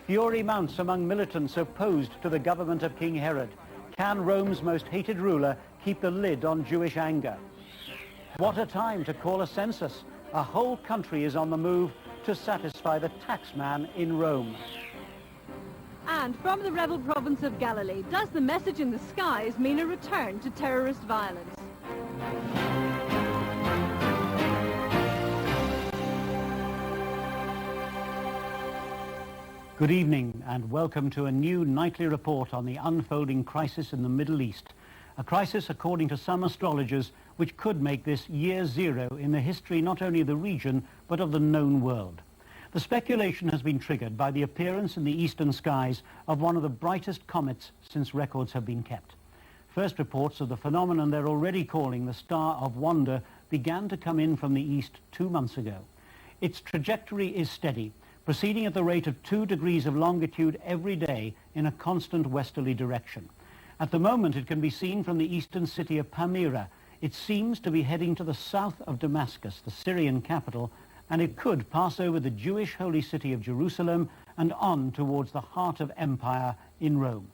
Fury mounts among militants opposed to the government of King Herod. Can Rome's most hated ruler keep the lid on Jewish anger? What a time to call a census. A whole country is on the move to satisfy the taxman in Rome. And from the rebel province of Galilee, does the message in the skies mean a return to terrorist violence? Good evening and welcome to a new nightly report on the unfolding crisis in the Middle East. A crisis, according to some astrologers, which could make this year zero in the history not only of the region but of the known world. The speculation has been triggered by the appearance in the eastern skies of one of the brightest comets since records have been kept. First reports of the phenomenon they're already calling the Star of Wonder began to come in from the east 2 months ago. Its trajectory is steady, proceeding at the rate of 2 degrees of longitude every day in a constant westerly direction. At the moment it can be seen from the eastern city of Palmyra. It seems to be heading to the south of Damascus, the Syrian capital, and it could pass over the Jewish holy city of Jerusalem and on towards the heart of empire in Rome.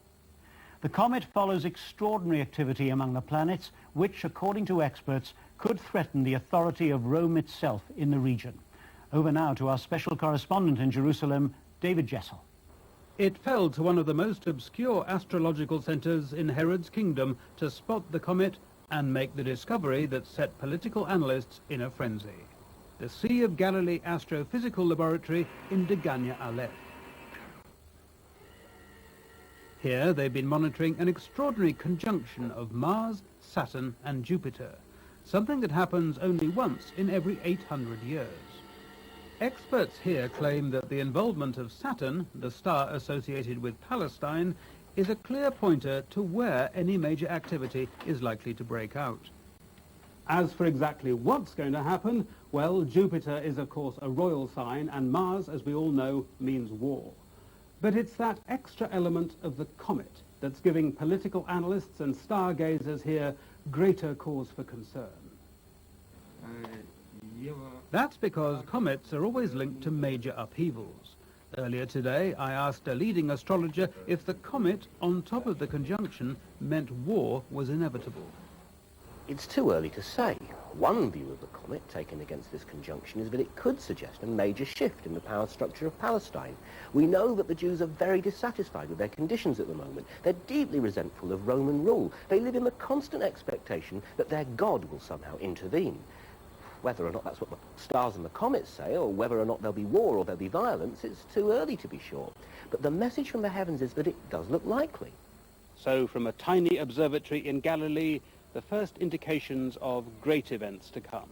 The comet follows extraordinary activity among the planets, which, according to experts, could threaten the authority of Rome itself in the region. Over now to our special correspondent in Jerusalem, David Jessel. It fell to one of the most obscure astrological centers in Herod's kingdom to spot the comet and make the discovery that set political analysts in a frenzy. The Sea of Galilee Astrophysical Laboratory in Degania Aleph. Here they've been monitoring an extraordinary conjunction of Mars, Saturn and Jupiter, something that happens only once in every 800 years. Experts here claim that the involvement of Saturn, the star associated with Palestine, is a clear pointer to where any major activity is likely to break out. As for exactly what's going to happen, well, Jupiter is of course a royal sign, and Mars, as we all know, means war. But it's that extra element of the comet that's giving political analysts and stargazers here greater cause for concern. That's because comets are always linked to major upheavals. Earlier today, I asked a leading astrologer if the comet on top of the conjunction meant war was inevitable. It's too early to say. One view of the comet taken against this conjunction is that it could suggest a major shift in the power structure of Palestine. We know that the Jews are very dissatisfied with their conditions at the moment. They're deeply resentful of Roman rule. They live in the constant expectation that their God will somehow intervene. Whether or not that's what the stars and the comets say, or whether or not there'll be war or there'll be violence, it's too early to be sure. But the message from the heavens is that it does look likely. So from a tiny observatory in Galilee, the first indications of great events to come.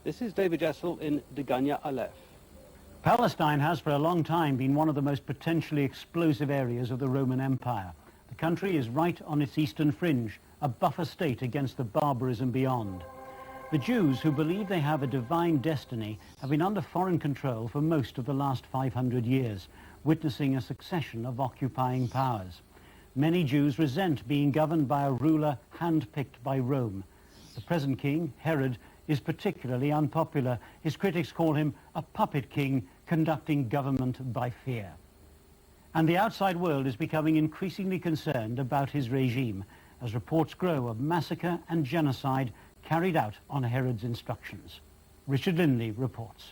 This is David Jessel in Degania Aleph. Palestine has for a long time been one of the most potentially explosive areas of the Roman Empire. The country is right on its eastern fringe, a buffer state against the barbarism beyond. The Jews, who believe they have a divine destiny, have been under foreign control for most of the last 500 years, witnessing a succession of occupying powers. Many Jews resent being governed by a ruler hand-picked by Rome. The present king, Herod, is particularly unpopular. His critics call him a puppet king conducting government by fear. And the outside world is becoming increasingly concerned about his regime, as reports grow of massacre and genocide carried out on Herod's instructions. Richard Lindley reports.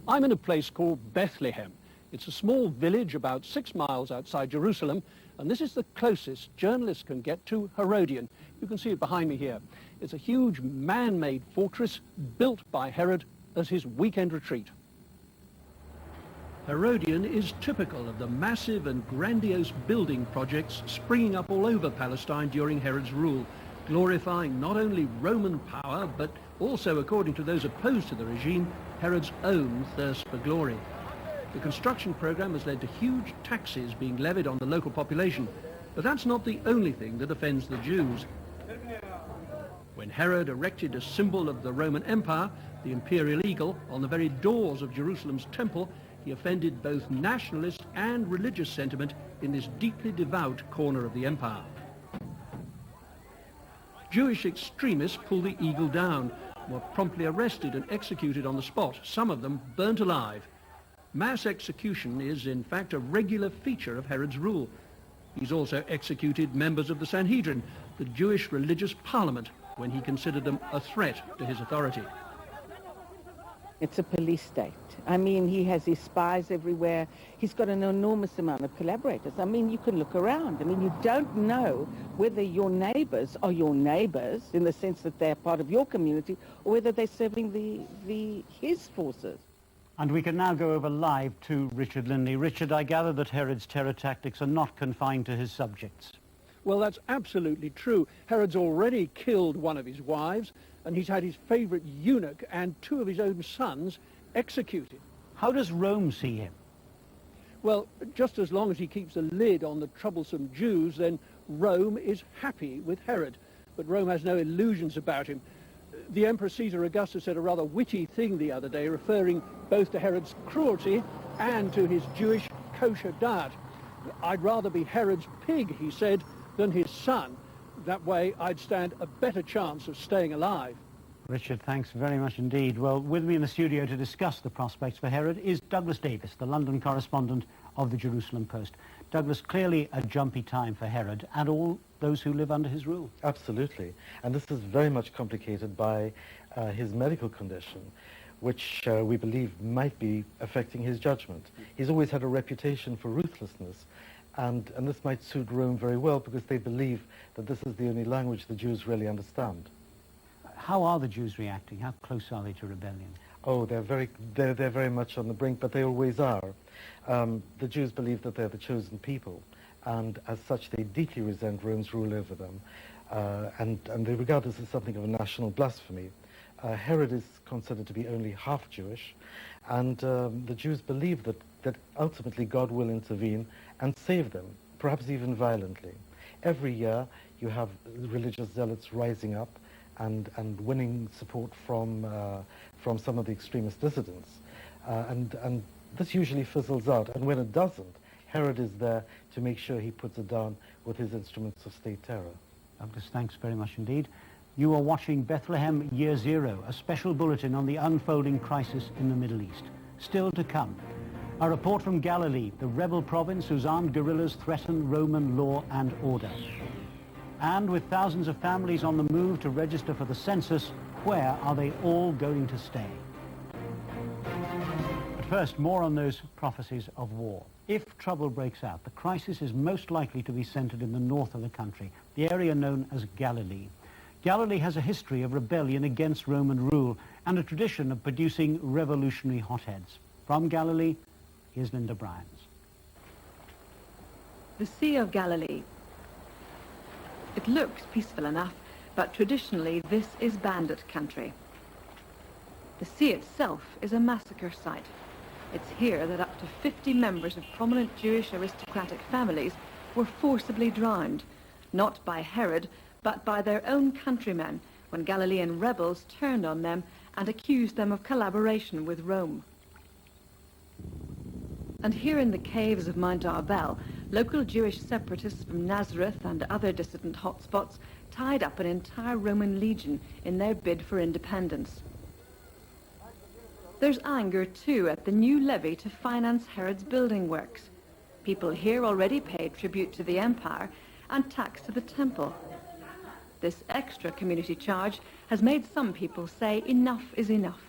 I'm in a place called Bethlehem. It's a small village about 6 miles outside Jerusalem, and this is the closest journalists can get to Herodion. You can see it behind me here. It's a huge man-made fortress built by Herod as his weekend retreat. Herodion is typical of the massive and grandiose building projects springing up all over Palestine during Herod's rule, glorifying not only Roman power, but also, according to those opposed to the regime, Herod's own thirst for glory. The construction program has led to huge taxes being levied on the local population, but that's not the only thing that offends the Jews. When Herod erected a symbol of the Roman Empire, the imperial eagle, on the very doors of Jerusalem's temple, he offended both nationalist and religious sentiment in this deeply devout corner of the empire. Jewish extremists pulled the eagle down, were promptly arrested and executed on the spot, some of them burnt alive. Mass execution is, in fact, a regular feature of Herod's rule. He's also executed members of the Sanhedrin, the Jewish religious parliament, when he considered them a threat to his authority. It's a police state. I mean, he has his spies everywhere. He's got an enormous amount of collaborators. I mean, you can look around. I mean, you don't know whether your neighbors are your neighbors in the sense that they're part of your community or whether they're serving his forces. And we can now go over live to Richard Linley. Richard, I gather that Herod's terror tactics are not confined to his subjects. Well, that's absolutely true. Herod's already killed one of his wives, and he's had his favorite eunuch and two of his own sons executed. How does Rome see him? Well, just as long as he keeps a lid on the troublesome Jews, then Rome is happy with Herod. But Rome has no illusions about him. The Emperor Caesar Augustus said a rather witty thing the other day, referring both to Herod's cruelty and to his Jewish kosher diet. "I'd rather be Herod's pig," he said, "than his son. That way I'd stand a better chance of staying alive." Richard, thanks very much indeed. Well, with me in the studio to discuss the prospects for Herod is Douglas Davis, the London correspondent of the Jerusalem Post. Douglas, clearly a jumpy time for Herod and all those who live under his rule. Absolutely. And this is very much complicated by his medical condition, which we believe might be affecting his judgment. He's always had a reputation for ruthlessness, and this might suit Rome very well because they believe that this is the only language the Jews really understand. How are the Jews reacting? How close are they to rebellion? Oh, they're very much on the brink, but they always are. The Jews believe that they're the chosen people, and as such they deeply resent Rome's rule over them, and they regard this as something of a national blasphemy. Herod is considered to be only half Jewish, and the Jews believe that ultimately God will intervene and save them, perhaps even violently. Every year you have religious zealots rising up and winning support from some of the extremist dissidents, and this usually fizzles out, and when it doesn't, Herod is there to make sure he puts it down with his instruments of state terror. Douglas, thanks very much indeed. You are watching Bethlehem Year Zero, a special bulletin on the unfolding crisis in the Middle East. Still to come, a report from Galilee, the rebel province whose armed guerrillas threaten Roman law and order. And with thousands of families on the move to register for the census, where are they all going to stay? But first, more on those prophecies of war. If trouble breaks out, the crisis is most likely to be centered in the north of the country, the area known as Galilee. Galilee has a history of rebellion against Roman rule and a tradition of producing revolutionary hotheads. From Galilee, here's Linda Bryans. The Sea of Galilee. It looks peaceful enough, but traditionally this is bandit country. The sea itself is a massacre site. It's here that up to 50 members of prominent Jewish aristocratic families were forcibly drowned, not by Herod, but by their own countrymen when Galilean rebels turned on them and accused them of collaboration with Rome. And here in the caves of Mount Arbel, local Jewish separatists from Nazareth and other dissident hotspots tied up an entire Roman legion in their bid for independence. There's anger, too, at the new levy to finance Herod's building works. People here already pay tribute to the empire and tax to the temple. This extra community charge has made some people say enough is enough.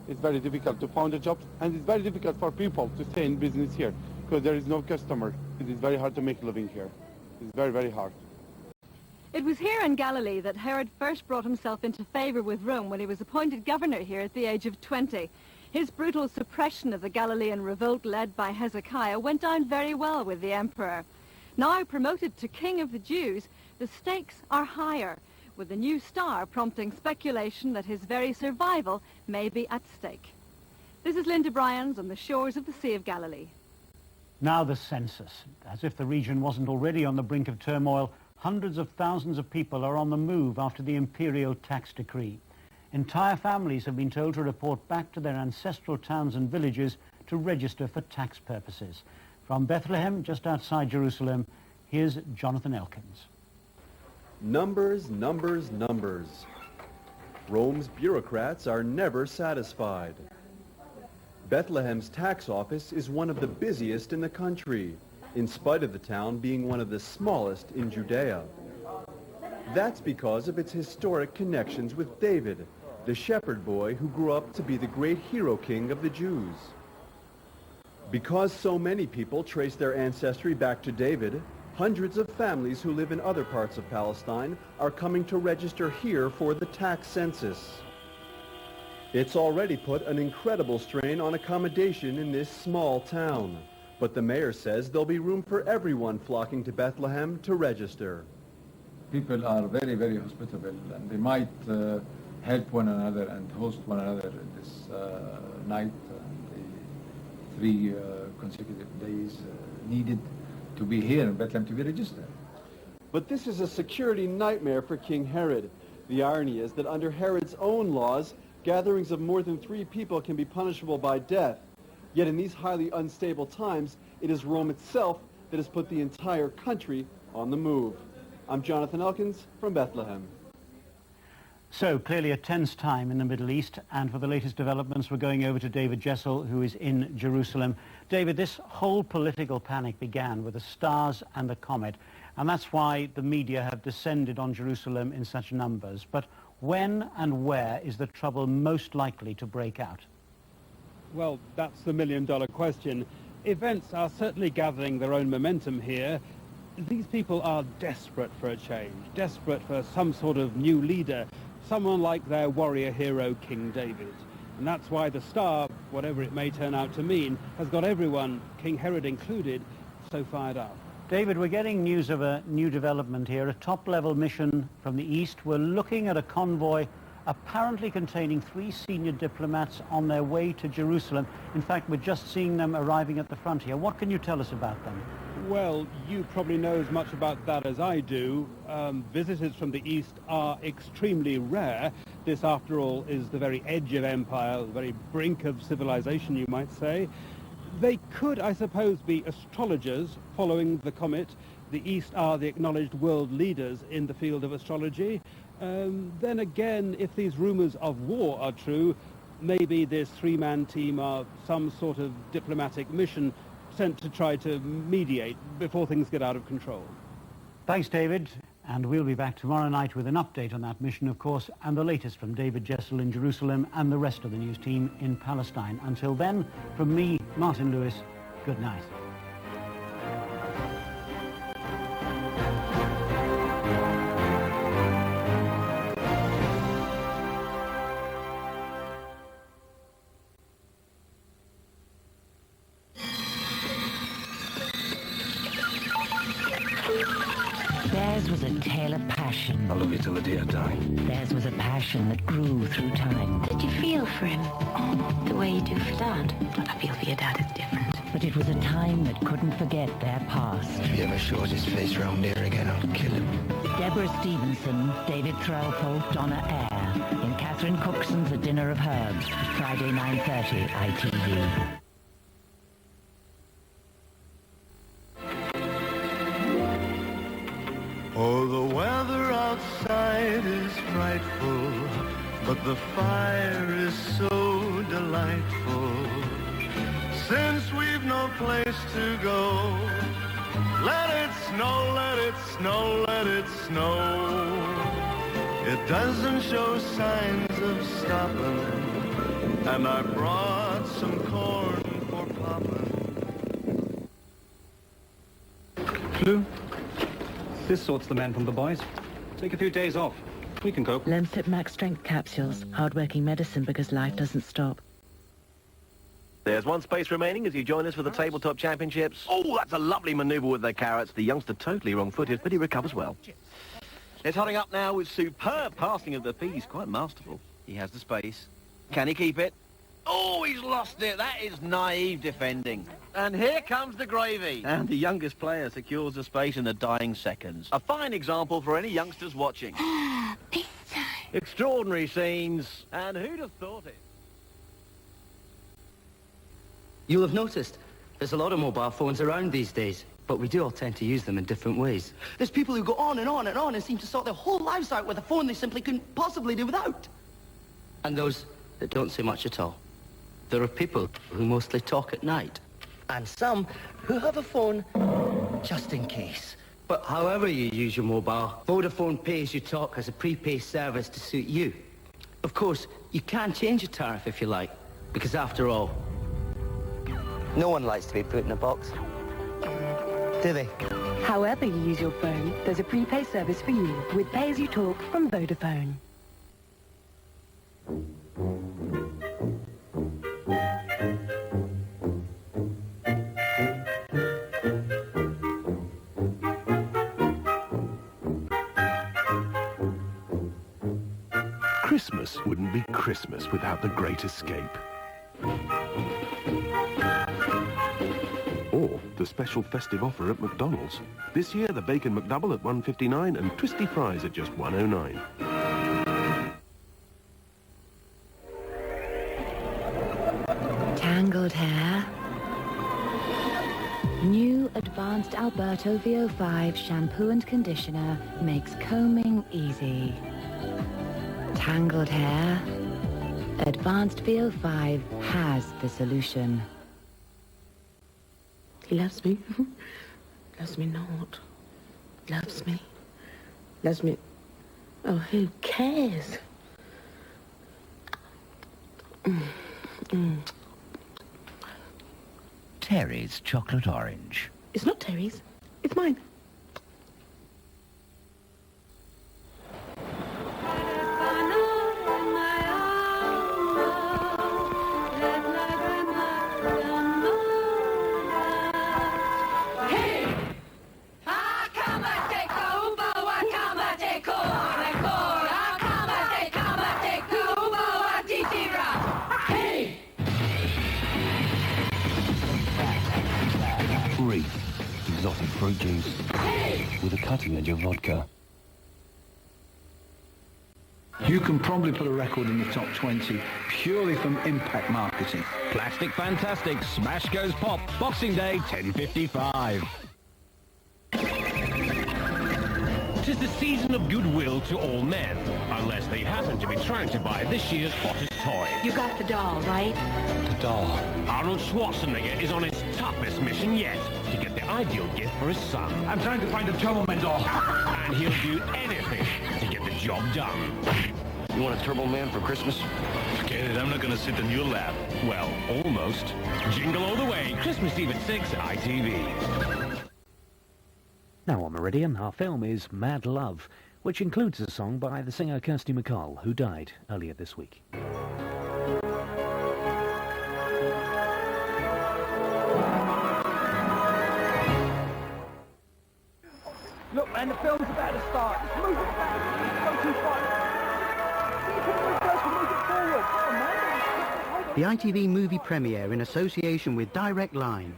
It's very difficult to find a job, and it's very difficult for people to stay in business here because there is no customer. It is very hard to make a living here. It's very, very hard. It was here in Galilee that Herod first brought himself into favor with Rome when he was appointed governor here at the age of 20. His brutal suppression of the Galilean revolt led by Hezekiah went down very well with the emperor. Now promoted to King of the Jews, the stakes are higher, with the new star prompting speculation that his very survival may be at stake. This is Linda Bryans on the shores of the Sea of Galilee. Now the census. As if the region wasn't already on the brink of turmoil, hundreds of thousands of people are on the move after the imperial tax decree. Entire families have been told to report back to their ancestral towns and villages to register for tax purposes. From Bethlehem, just outside Jerusalem, here's Jonathan Elkins. Numbers, numbers, numbers. Rome's bureaucrats are never satisfied. Bethlehem's tax office is one of the busiest in the country, in spite of the town being one of the smallest in Judea. That's because of its historic connections with David, the shepherd boy who grew up to be the great hero king of the Jews. Because so many people trace their ancestry back to David, hundreds of families who live in other parts of Palestine are coming to register here for the tax census. It's already put an incredible strain on accommodation in this small town, but the mayor says there'll be room for everyone flocking to Bethlehem to register. People are very, very hospitable, and they might help one another and host one another this night and the 3 consecutive days needed to be here in Bethlehem to be registered. But this is a security nightmare for King Herod. The irony is that under Herod's own laws, gatherings of more than 3 people can be punishable by death. Yet in these highly unstable times, it is Rome itself that has put the entire country on the move. I'm Jonathan Elkins from Bethlehem. So, clearly a tense time in the Middle East, and for the latest developments, we're going over to David Jessel, who is in Jerusalem. David, this whole political panic began with the stars and the comet, and that's why the media have descended on Jerusalem in such numbers. But when and where is the trouble most likely to break out? Well, that's the million-dollar question. Events are certainly gathering their own momentum here. These people are desperate for a change, desperate for some sort of new leader, someone like their warrior hero, King David. And that's why the star, whatever it may turn out to mean, has got everyone, King Herod included, so fired up. David, we're getting news of a new development here, a top-level mission from the east. We're looking at a convoy apparently containing 3 senior diplomats on their way to Jerusalem. In fact, we're just seeing them arriving at the front here. What can you tell us about them? Well, you probably know as much about that as I do. Visitors from the east are extremely rare. This, after all, is the very edge of empire, the very brink of civilization, you might say. They could, I suppose, be astrologers following the comet. The East are the acknowledged world leaders in the field of astrology. Then again, if these rumors of war are true, maybe this 3-man team are some sort of diplomatic mission sent to try to mediate before things get out of control. Thanks, David. And we'll be back tomorrow night with an update on that mission, of course, and the latest from David Jessel in Jerusalem and the rest of the news team in Palestine. Until then, from me, Martin Lewis, good night. Theirs was a tale of passion. I love you till the day I die. Theirs was a passion that grew through time. Did you feel for him the way you do for Dad? What I feel for your dad is different. But it was a time that couldn't forget their past. If he ever shows his face around here again, I'll kill him. Deborah Stevenson, David Threlfall, Donna Eyre. In Catherine Cookson's A Dinner of Herbs, Friday 9:30, ITV. Oh, the weather outside is frightful, but the fire is so delightful. Since we've no place to go, let it snow, let it snow, let it snow. It doesn't show signs of stopping, and I brought some corn for popping. Flu? This sorts the men from the boys. Take a few days off. We can cope. Lemsip Max Strength capsules. Hard-working medicine because life doesn't stop. There's one space remaining as you join us for the tabletop championships. Oh, that's a lovely manoeuvre with the carrots. The youngster totally wrong-footed, but he recovers well. It's hotting up now with superb passing of the peas. Quite masterful. He has the space. Can he keep it? Oh, he's lost it. That is naive defending. And here comes the gravy. And the youngest player secures the space in the dying seconds. A fine example for any youngsters watching. Extraordinary scenes. And who'd have thought it? You'll have noticed there's a lot of mobile phones around these days, but we do all tend to use them in different ways. There's people who go on and on and on and seem to sort their whole lives out with a phone they simply couldn't possibly do without. And those that don't say much at all. There are people who mostly talk at night, and some who have a phone just in case. But however you use your mobile, Vodafone Pay As You Talk has a prepaid service to suit you. Of course, you can change your tariff if you like, because after all, no one likes to be put in a box, do they? However you use your phone, there's a prepaid service for you with Pay As You Talk from Vodafone. Christmas wouldn't be Christmas without The Great Escape. Or the special festive offer at McDonald's. This year, the Bacon McDouble at $1.59 and Twisty Fries at just $1.09. Tangled hair. New Advanced Alberto VO5 shampoo and conditioner makes combing easy. Tangled hair. Advanced VO5 has the solution. He loves me. Loves me not. Loves me. Loves me. Oh, who cares? Terry's chocolate orange. It's not Terry's. It's mine. Exotic fruit juice with a cutting edge of vodka. You can probably put a record in the top 20 purely from impact marketing. Plastic Fantastic, Smash Goes Pop, Boxing Day, 10:55. 'Tis the season of goodwill to all men, unless they happen to be trying to buy this year's hottest toy. You got the doll, right? The doll. Arnold Schwarzenegger is on his toughest mission yet to get the ideal gift for his son. I'm trying to find a Turbo Man doll. And he'll do anything to get the job done. You want a Turbo Man for Christmas? Forget it, I'm not going to sit in your lap. Well, almost. Jingle all the way, Christmas Eve at 6, ITV. Now on Meridian, our film is Mad Love, which includes a song by the singer Kirsty MacColl, who died earlier this week. Look, man, the film's about to start. Just move it back. Go too far. You can move first and move it forward. Come on, man. The ITV movie premiere in association with Direct Line.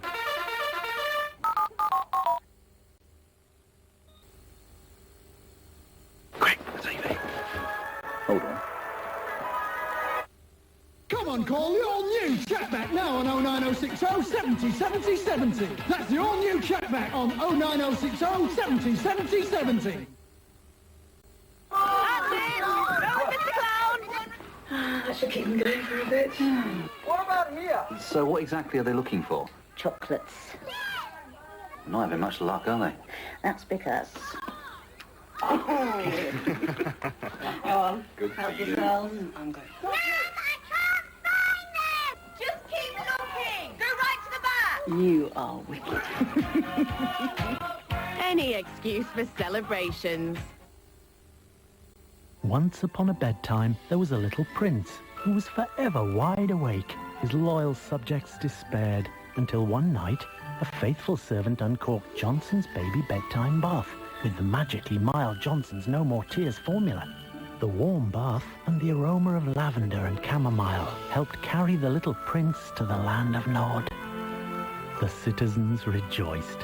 Hold on. Come on, call the all-new Chatback now on 09060 70 70 70. That's the all-new Chatback on 09060 70 70 70. I should keep them going for a bit. What about here? So what exactly are they looking for? Chocolates. Not having much luck, are they? That's because. Go on. Good Help for you. yourselves. I'm going. Just keep looking. Go right to the back. You are wicked. Any excuse for celebrations. Once upon a bedtime, there was a little prince who was forever wide awake. His loyal subjects despaired, until one night, a faithful servant uncorked Johnson's baby bedtime bath with the magically mild Johnson's No More Tears formula. The warm bath and the aroma of lavender and chamomile helped carry the little prince to the land of Nod. The citizens rejoiced.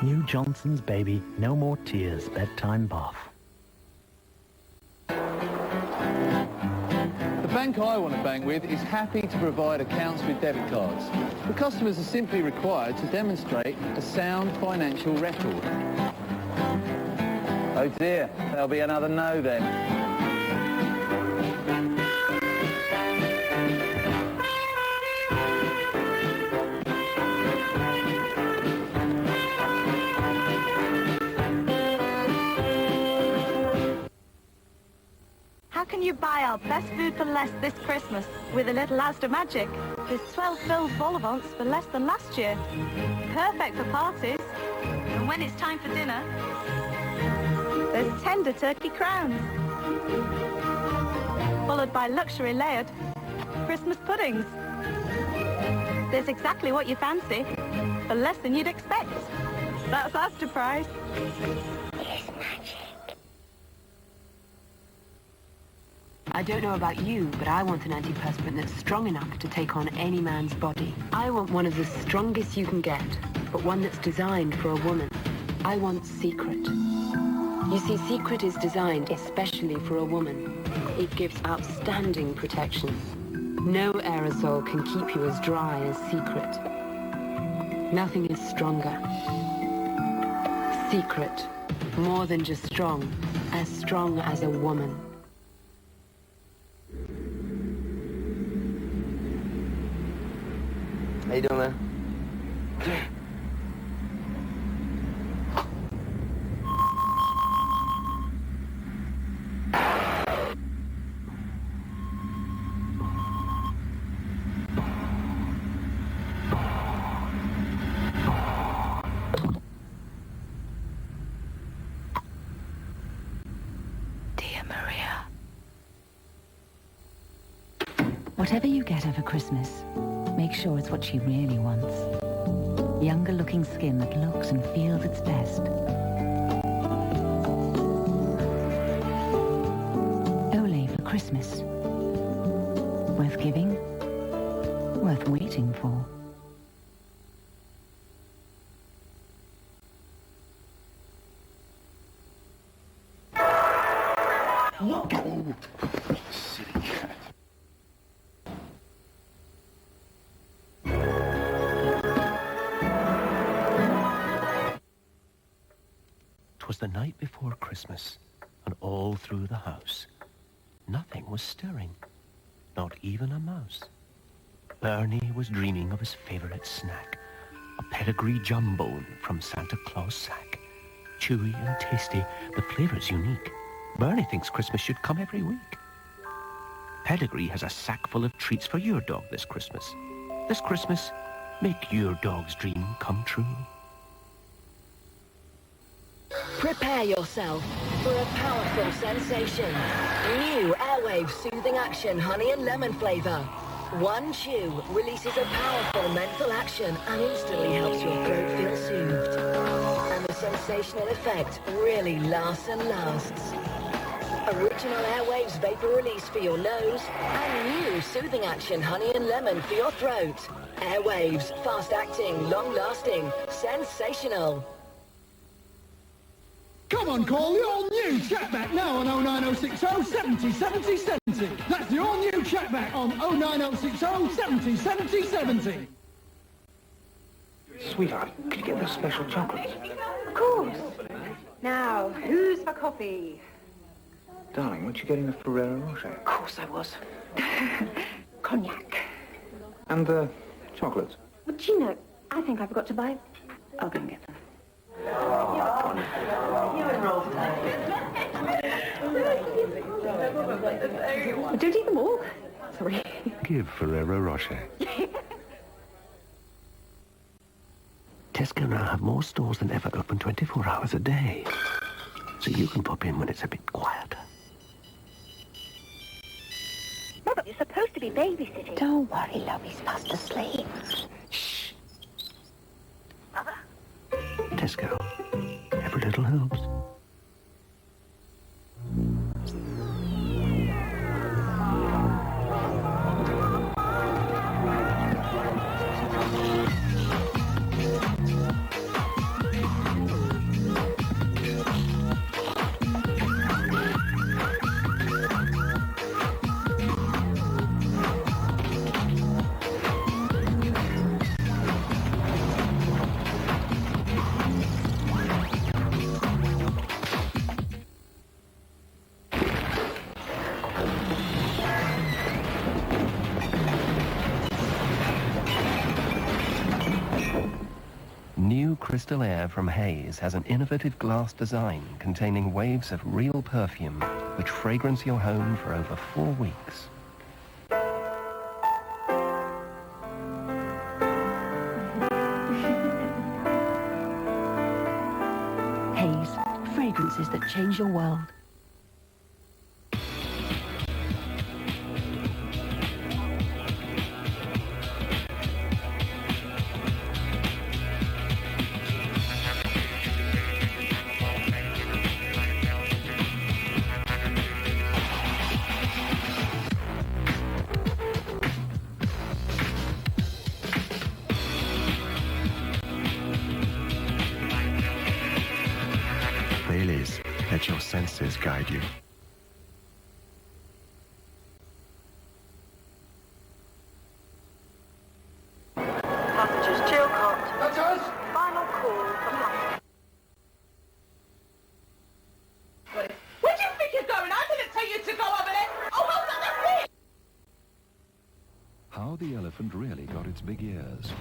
New Johnson's Baby No More Tears bedtime bath. The bank I want to bank with is happy to provide accounts with debit cards. The customers are simply required to demonstrate a sound financial record. Oh dear, there'll be another no then. How can you buy our best food for less this Christmas with a little Asda magic? There's 12 filled vol au vents for less than last year. Perfect for parties. And when it's time for dinner, there's tender turkey crowns. Followed by luxury layered Christmas puddings. There's exactly what you fancy for less than you'd expect. That's Asda price. It's magic. I don't know about you, but I want an antiperspirant that's strong enough to take on any man's body. I want one of the strongest you can get, but one that's designed for a woman. I want Secret. You see, Secret is designed especially for a woman. It gives outstanding protection. No aerosol can keep you as dry as Secret. Nothing is stronger. Secret. More than just strong. As strong as a woman. How you doing, man? Dear Maria. Whatever you get her for Christmas, make sure it's what she really wants. Younger-looking skin that looks and feels its best. Olay for Christmas. Worth giving, worth waiting for. Look! Oh, silly cat. 'Twas the night before Christmas, and all through the house, nothing was stirring, not even a mouse. Bernie was dreaming of his favorite snack, a pedigree jambone from Santa Claus' sack. Chewy and tasty, the flavor's unique. Bernie thinks Christmas should come every week. Pedigree has a sack full of treats for your dog this Christmas. This Christmas, make your dog's dream come true. Prepare yourself for a powerful sensation. New Airwave Soothing Action Honey and Lemon flavor. One chew releases a powerful menthol action and instantly helps your throat feel soothed. And the sensational effect really lasts and lasts. Original Airwaves vapor release for your nose and new Soothing Action Honey and Lemon for your throat. Airwaves, fast-acting, long-lasting, sensational. Come on, call the all-new chatback now on 09060 70 70 70. That's the all-new chatback on 09060 70 70 70. Sweetheart, could you get those special chocolates? Of course. Now, who's for coffee? Darling, weren't you getting a Ferrero Rocher? Of course I was. Cognac. And the chocolates? But do you know, I think I forgot to buy... I'll go and get them. Don't eat them all. Sorry. Give Ferrero Rocher. Tesco now have more stores than ever open 24 hours a day. So you can pop in when it's a bit quieter. But you're supposed to be babysitting. Don't worry, love, he's fast asleep. Shh. Mother? Tesco. Every little helps. New Crystal Air from Haze has an innovative glass design containing waves of real perfume, which fragrance your home for over 4 weeks. Haze, fragrances that change your world. Baileys, let your senses guide you. Passengers, Chilcott. Passengers? Final call for passengers. Where do you think you're going? I didn't tell you to go over there. Oh, hold on, that's it! How the elephant really got its big ears.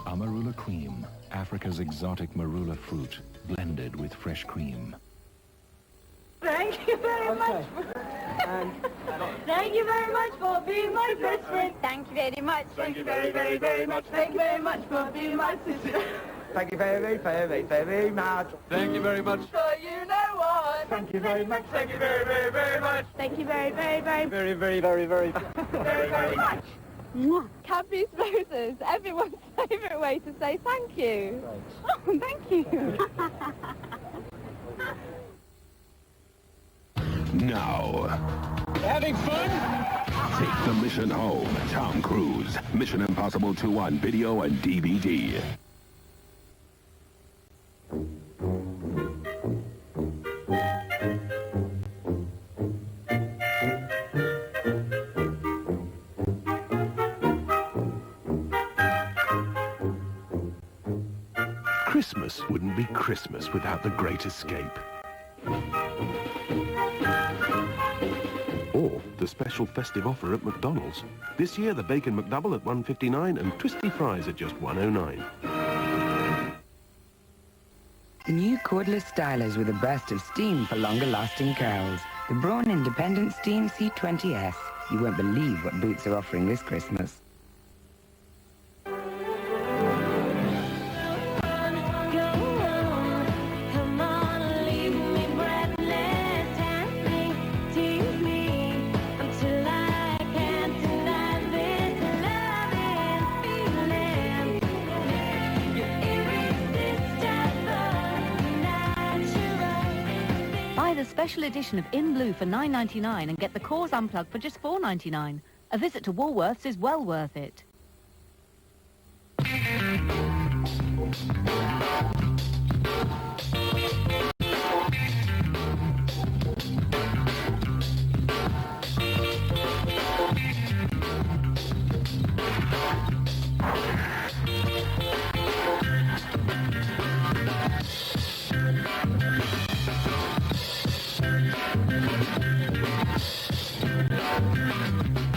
Amarula cream, Africa's exotic marula fruit, blended with fresh cream. Thank you very much. Thank you very much for being my best friend. Thank you very much. Thank you very, very, very much. Thank you very much for being my sister. Thank you very, very, very much. Thank you very much. So you know what? Thank you very much. Thank you very, very, very much. Thank you very, very, very, Very, very, very, very. very, very much. Cadbury's Roses, everyone's favourite way to say thank you. Oh, thank you. Now, Having fun? take the mission home. Tom Cruise, Mission Impossible 2 on video and DVD. Christmas wouldn't be Christmas without The Great Escape. Or the special festive offer at McDonald's. This year, the Bacon McDouble at $1.59 and Twisty Fries at just $1.09. New cordless stylers with a burst of steam for longer-lasting curls. The Braun Independent Steam C20S. You won't believe what Boots are offering this Christmas. Special edition of In Blue for $9.99 and get the Cores Unplugged for just $4.99. A visit to Woolworths is well worth it.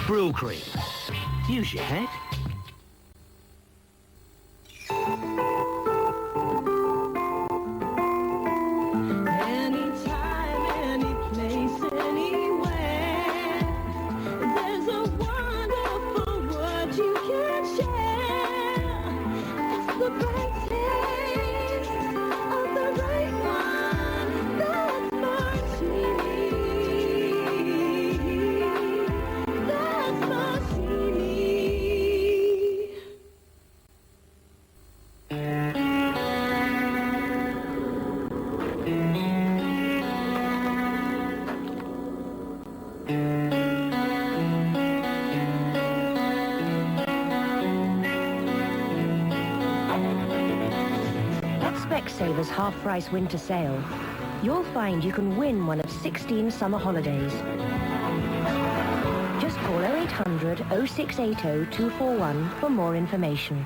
Brill cream. Use your head. Anytime, any place, anywhere. There's a wonderful world you can share. It's the bright taste of the right one. That's Martini. At Specsavers half-price winter sale, you'll find you can win one of 16 summer holidays. Just call 0800 0680 241 for more information.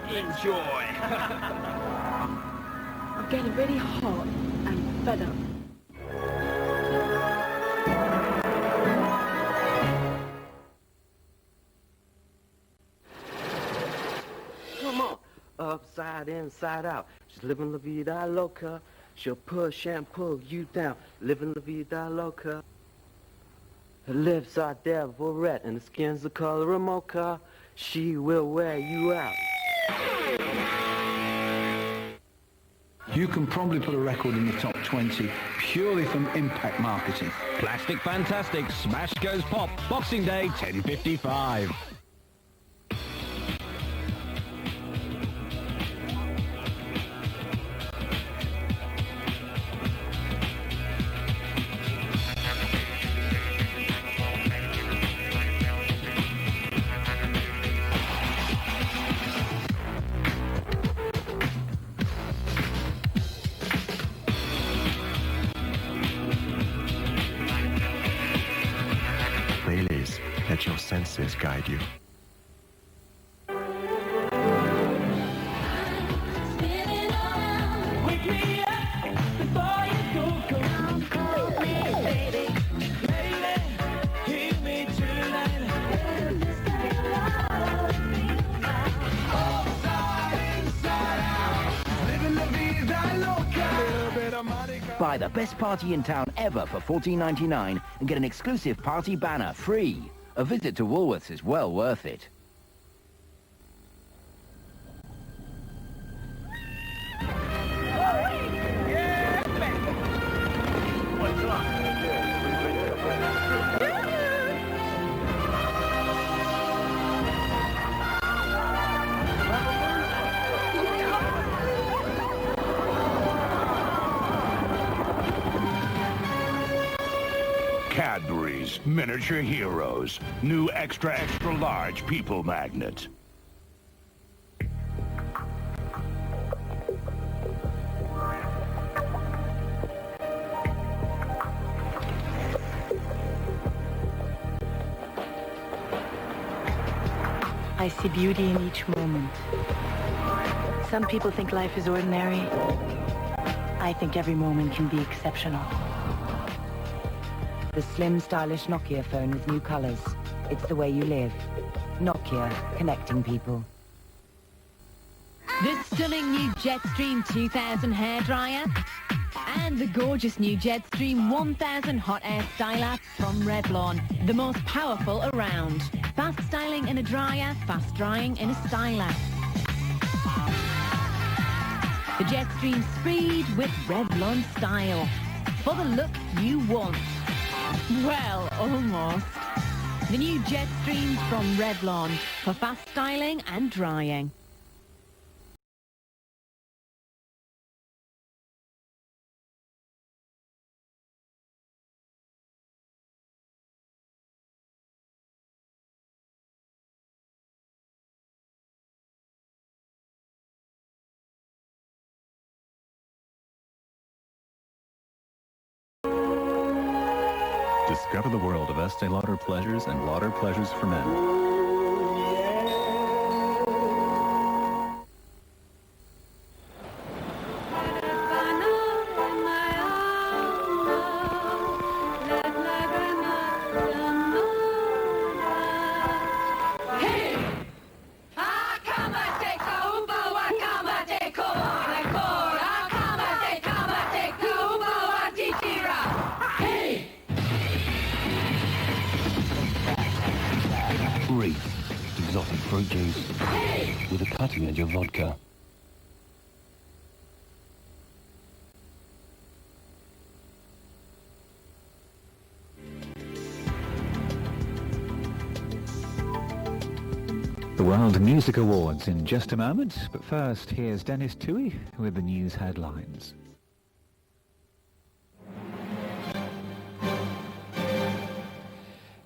Enjoy. I'm getting really hot and fed up. Come on, upside, inside out. Just living la vida loca. She'll push and pull you down. Living la vida loca. Her lips are devil red and the skin's the color of mocha. She will wear you out. You can probably put a record in the top 20 purely from impact marketing. Plastic Fantastic, Smash Goes Pop, Boxing Day, 10:55. Baileys, let your senses guide you. Buy the best party in town ever for $14.99 and get an exclusive party banner free. A visit to Woolworths is well worth it. Cadbury's Miniature Heroes. New extra large people magnet. I see beauty in each moment. Some people think life is ordinary. I think every moment can be exceptional. The slim, stylish Nokia phone with new colors. It's the way you live. Nokia, connecting people. The stunning new Jetstream 2000 hairdryer and the gorgeous new Jetstream 1000 hot air styler from Revlon, the most powerful around. Fast styling in a dryer, fast drying in a styler. The Jetstream Speed with Revlon style. For the look you want. Well, almost. The new Jetstream from Revlon for fast styling and drying. Discover the world of Estee Lauder pleasures and Lauder pleasures for men. Exotic fruit juice with a cutting edge of vodka. The World Music Awards in just a moment, but first here's Dennis Toohey with the news headlines.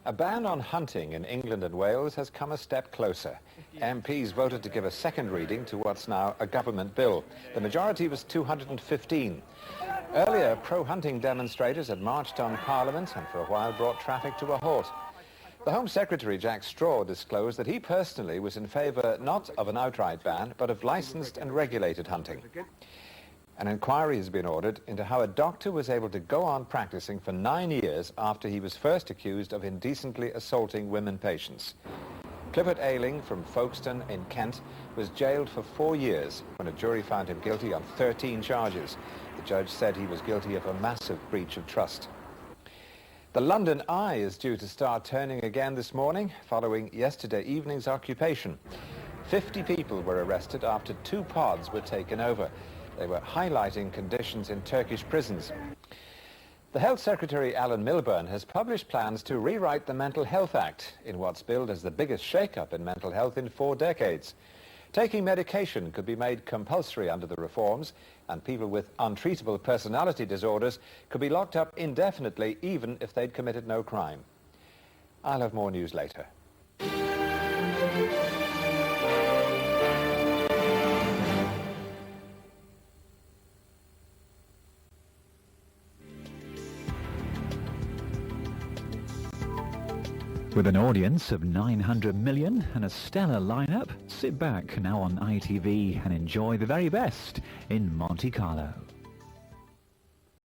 A ban on hunting in England and Wales has come a step closer. MPs voted to give a second reading to what's now a government bill. The majority was 215. Earlier, pro-hunting demonstrators had marched on Parliament and for a while brought traffic to a halt. The Home Secretary, Jack Straw, disclosed that he personally was in favour not of an outright ban, but of licensed and regulated hunting. An inquiry has been ordered into how a doctor was able to go on practising for 9 years after he was first accused of indecently assaulting women patients. Clifford Ayling from Folkestone in Kent was jailed for 4 years when a jury found him guilty on 13 charges. The judge said he was guilty of a massive breach of trust. The London Eye is due to start turning again this morning following yesterday evening's occupation. 50 people were arrested after 2 pods were taken over. They were highlighting conditions in Turkish prisons. The Health Secretary, Alan Milburn, has published plans to rewrite the Mental Health Act in what's billed as the biggest shake-up in mental health in 4 decades. Taking medication could be made compulsory under the reforms, and people with untreatable personality disorders could be locked up indefinitely even if they'd committed no crime. I'll have more news later. With an audience of 900 million and a stellar lineup, sit back now on ITV and enjoy the very best in Monte Carlo.